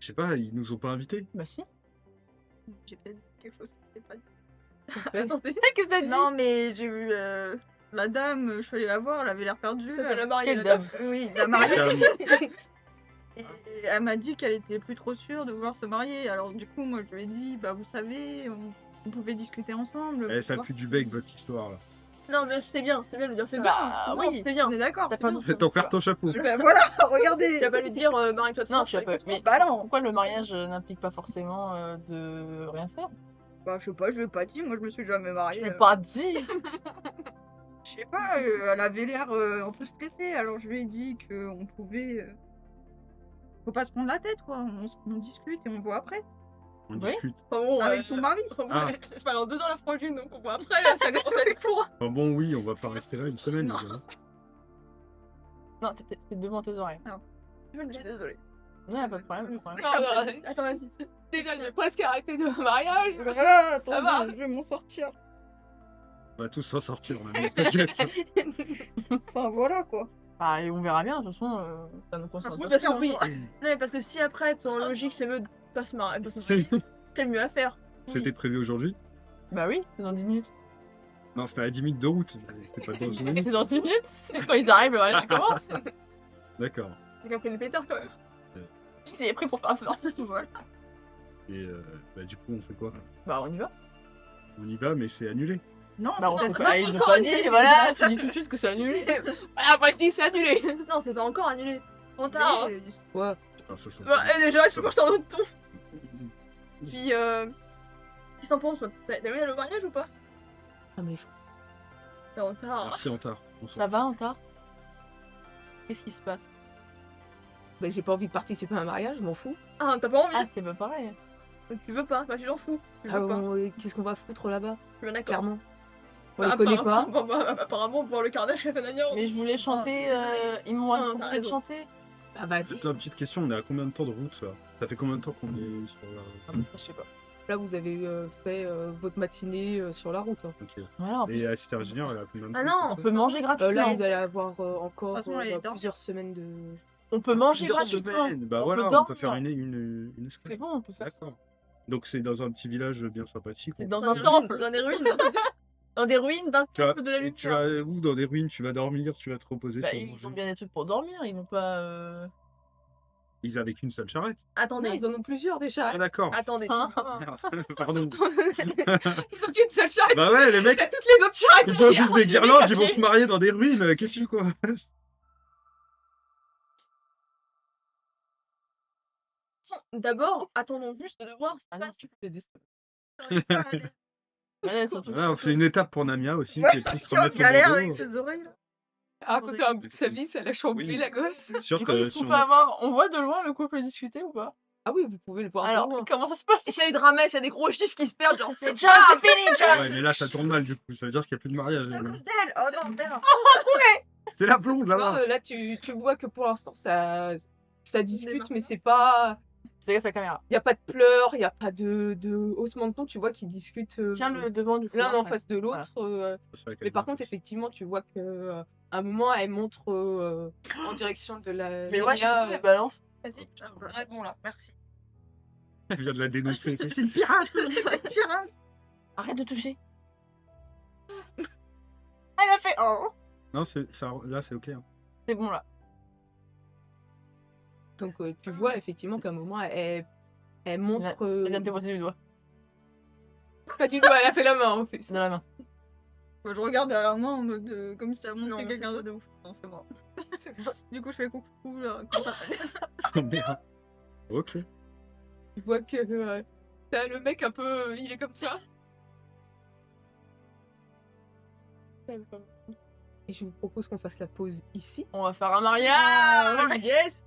Je sais pas, ils nous ont pas invités. Bah si. J'ai peut-être quelque chose que je pas dit. Attendez. Qu'est-ce que t'as dit? Non, mais j'ai vu la dame, je suis allée la voir, elle avait l'air perdue. Ça fait la elle- mariée. Quelle la dame? Oui, la mariée. Madame, Et elle m'a dit qu'elle était plus trop sûre de vouloir se marier. Alors du coup, moi, je lui ai dit, bah vous savez, on pouvait discuter ensemble. eh, pour ça voir pue du si- bec votre histoire là. Non, mais c'était bien de lui dire C'est ça. bien, Bah, Non, oui, c'était bien. On est d'accord. T'as c'est pas bien. d'autre- T'en perds ton chapeau. Ben voilà, regardez. Tu vas pas lui dire, marie-toi de Non, force, tu vas pas. écoute. Mais Bah non. pourquoi le mariage n'implique pas forcément de rien faire? Bah je sais pas, je lui ai pas dit. Moi, je me suis jamais mariée. Je l'ai pas dit. Je sais pas, elle avait l'air un peu stressée, alors je lui ai dit qu'on pouvait. Faut pas se prendre la tête, quoi. On discute et on voit après. On Oui. discute. Enfin bon, Avec son mari. enfin bon, Ah. c'est pas dans 2 ans la frangine, donc on voit après, ça commence à être court. Enfin bon, oui, on va pas rester là une semaine. Non. les gars. Non, t'es devant tes oreilles. Je suis désolée. Non, y'a pas de problème, pas de problème. Non, non, attends, vas-y. Déjà, j'ai presque arrêté de mariage. Voilà, attends, Ça va. je vais m'en sortir. On va tous s'en sortir, on a t'inquiète. Enfin voilà, quoi. Bah, et on verra bien, de toute façon, ça nous concerne Oui, pas. parce que oui. Non, mais parce que si après, ton logique, c'est mieux de pas se marier, C'est- c'est le mieux à faire. C'était prévu aujourd'hui? Bah oui, c'est dans 10 minutes. Non, c'était à 10 minutes de route. C'était pas dans une minute. C'est dans 10 minutes. Quand ils arrivent, le mariage commence. D'accord. J'ai compris le pétard quand même. Il est pris pour faire un flirt. Voilà. Et bah, du coup, on fait quoi? Bah, on y va. On y va, mais c'est annulé. Non, Bah, on c'est sait pas- pas, ils ont pas dit, voilà, tu dis tout de suite que c'est annulé. Ah, moi je dis c'est annulé. Non, c'est pas encore annulé. Trop tard. Mais, Ouais. Putain, ça sent Bah, pas. déjà, Ça tu va. peux faire un autre ton. Puis, qu'est-ce que t'en penses, toi? T'as vu le mariage ou pas? Ah, mais je... C'est en retard. Merci, Antar. On s'en Ça fout. va, Anta? Qu'est-ce qui se passe? bah, j'ai pas envie de participer à un mariage, je m'en fous. Ah, t'as pas envie? Ah, c'est pas pareil. Tu veux pas? Bah, tu t'en fous. Tu Ah, veux pas. qu'est-ce qu'on va foutre là-bas, Je suis bien d'accord. clairement. On Bah, les connaît pas. Apparemment, voir le carnage qu'a fait Nania. Mais je voulais chanter, ils m'ont Ah, t'as proposé de raison. chanter. Ah, vas-y. Attends, petite question, on est à combien de temps de route là? Ça fait combien de temps qu'on est sur la... Ah, bah, ça, je sais pas. Là, vous avez fait votre matinée sur la route. Hein. Ok. Voilà, en plus, Et la cité ingénieure, elle a combien de temps? Ah non! on peut manger gratuitement. Là, vous allez avoir encore De toute façon, elle est bah, dormie. plusieurs semaines de... On peut manger Plusieurs gratuitement. semaines. Bah On voilà, peut on peut faire dormir. une escale. C'est bon, on peut faire ça. D'accord. Donc c'est dans un petit village bien sympathique. C'est on- dans un temple. Dans des ruines. Dans des ruines d'un Tu vas, temple de la et tu lumière. vas où dans des ruines? Tu vas dormir, tu vas te reposer. Bah, tu vas ils manger. ont bien des trucs pour dormir, ils vont pas. Ils avaient qu'une seule charrette. Non, Attendez, ils en ont plusieurs déjà. Ah d'accord. attendez. Hein Merde, Pardon. Ils ont qu'une seule charrette. Bah ouais, les mecs, T'as toutes les autres charrettes. ils ont juste des guirlandes, ils vont se marier dans des ruines. Qu'est-ce que quoi? D'abord, attendons juste de voir ce qui Ah se non, passe. c'est des Ouais, surtout Ouais, on fait une étape pour Namia aussi, Ouais, qu'elle puisse qui en remettre son galère bandeau. avec ses oreilles là. À raconter un bout de sa vie, ça l'a chamboulé Oui. la gosse. Sûr Du coup, que est-ce si qu'on on peut avoir. On voit de loin le couple discuter ou pas? Ah oui, vous pouvez le voir. Alors, de loin. comment ça se passe? Et s'il y a eu de ramesse, il y a des gros chiffres qui se perdent, genre fait John, c'est fini, John! Ouais, mais là ça tourne mal du coup, ça veut dire qu'il n'y a plus de mariage. C'est à cause d'elle! Oh non, merde! C'est la blonde Non, là-bas. là, tu vois que pour l'instant, ça discute, démarre mais c'est pas... Fais gaffe à la caméra. Il n'y a pas de pleurs, il n'y a pas de haussement de ton. Tu vois qu'ils discutent Tiens le devant du l'un foulard, en face de l'autre. Mais par contre, effectivement, tu vois que à un moment, elle montre en direction de la... Mais ouais, je Lamia, suis les balance. Vas-y, Ouais, bon là, merci. Elle vient de la dénoncer. Elle fait, c'est une pirate. Arrête de toucher. Elle a fait. Oh! Non, ça, là c'est ok. Hein. C'est bon là. Donc, tu vois effectivement qu'à un moment, elle montre... Elle vient de déposer du doigt. Pas du doigt, elle a fait la main en plus. Dans la main. Moi, je regarde derrière moi en mode comme si ça Non, montrait c'est quelqu'un pas d'autre. Non, c'est moi. Du coup, je fais coucou là. Comment t'appelles? Oh, merde. Ok. Tu vois que t'as le mec un peu... il est comme ça. Et je vous propose qu'on fasse la pause ici. On va faire un mariage! Yes!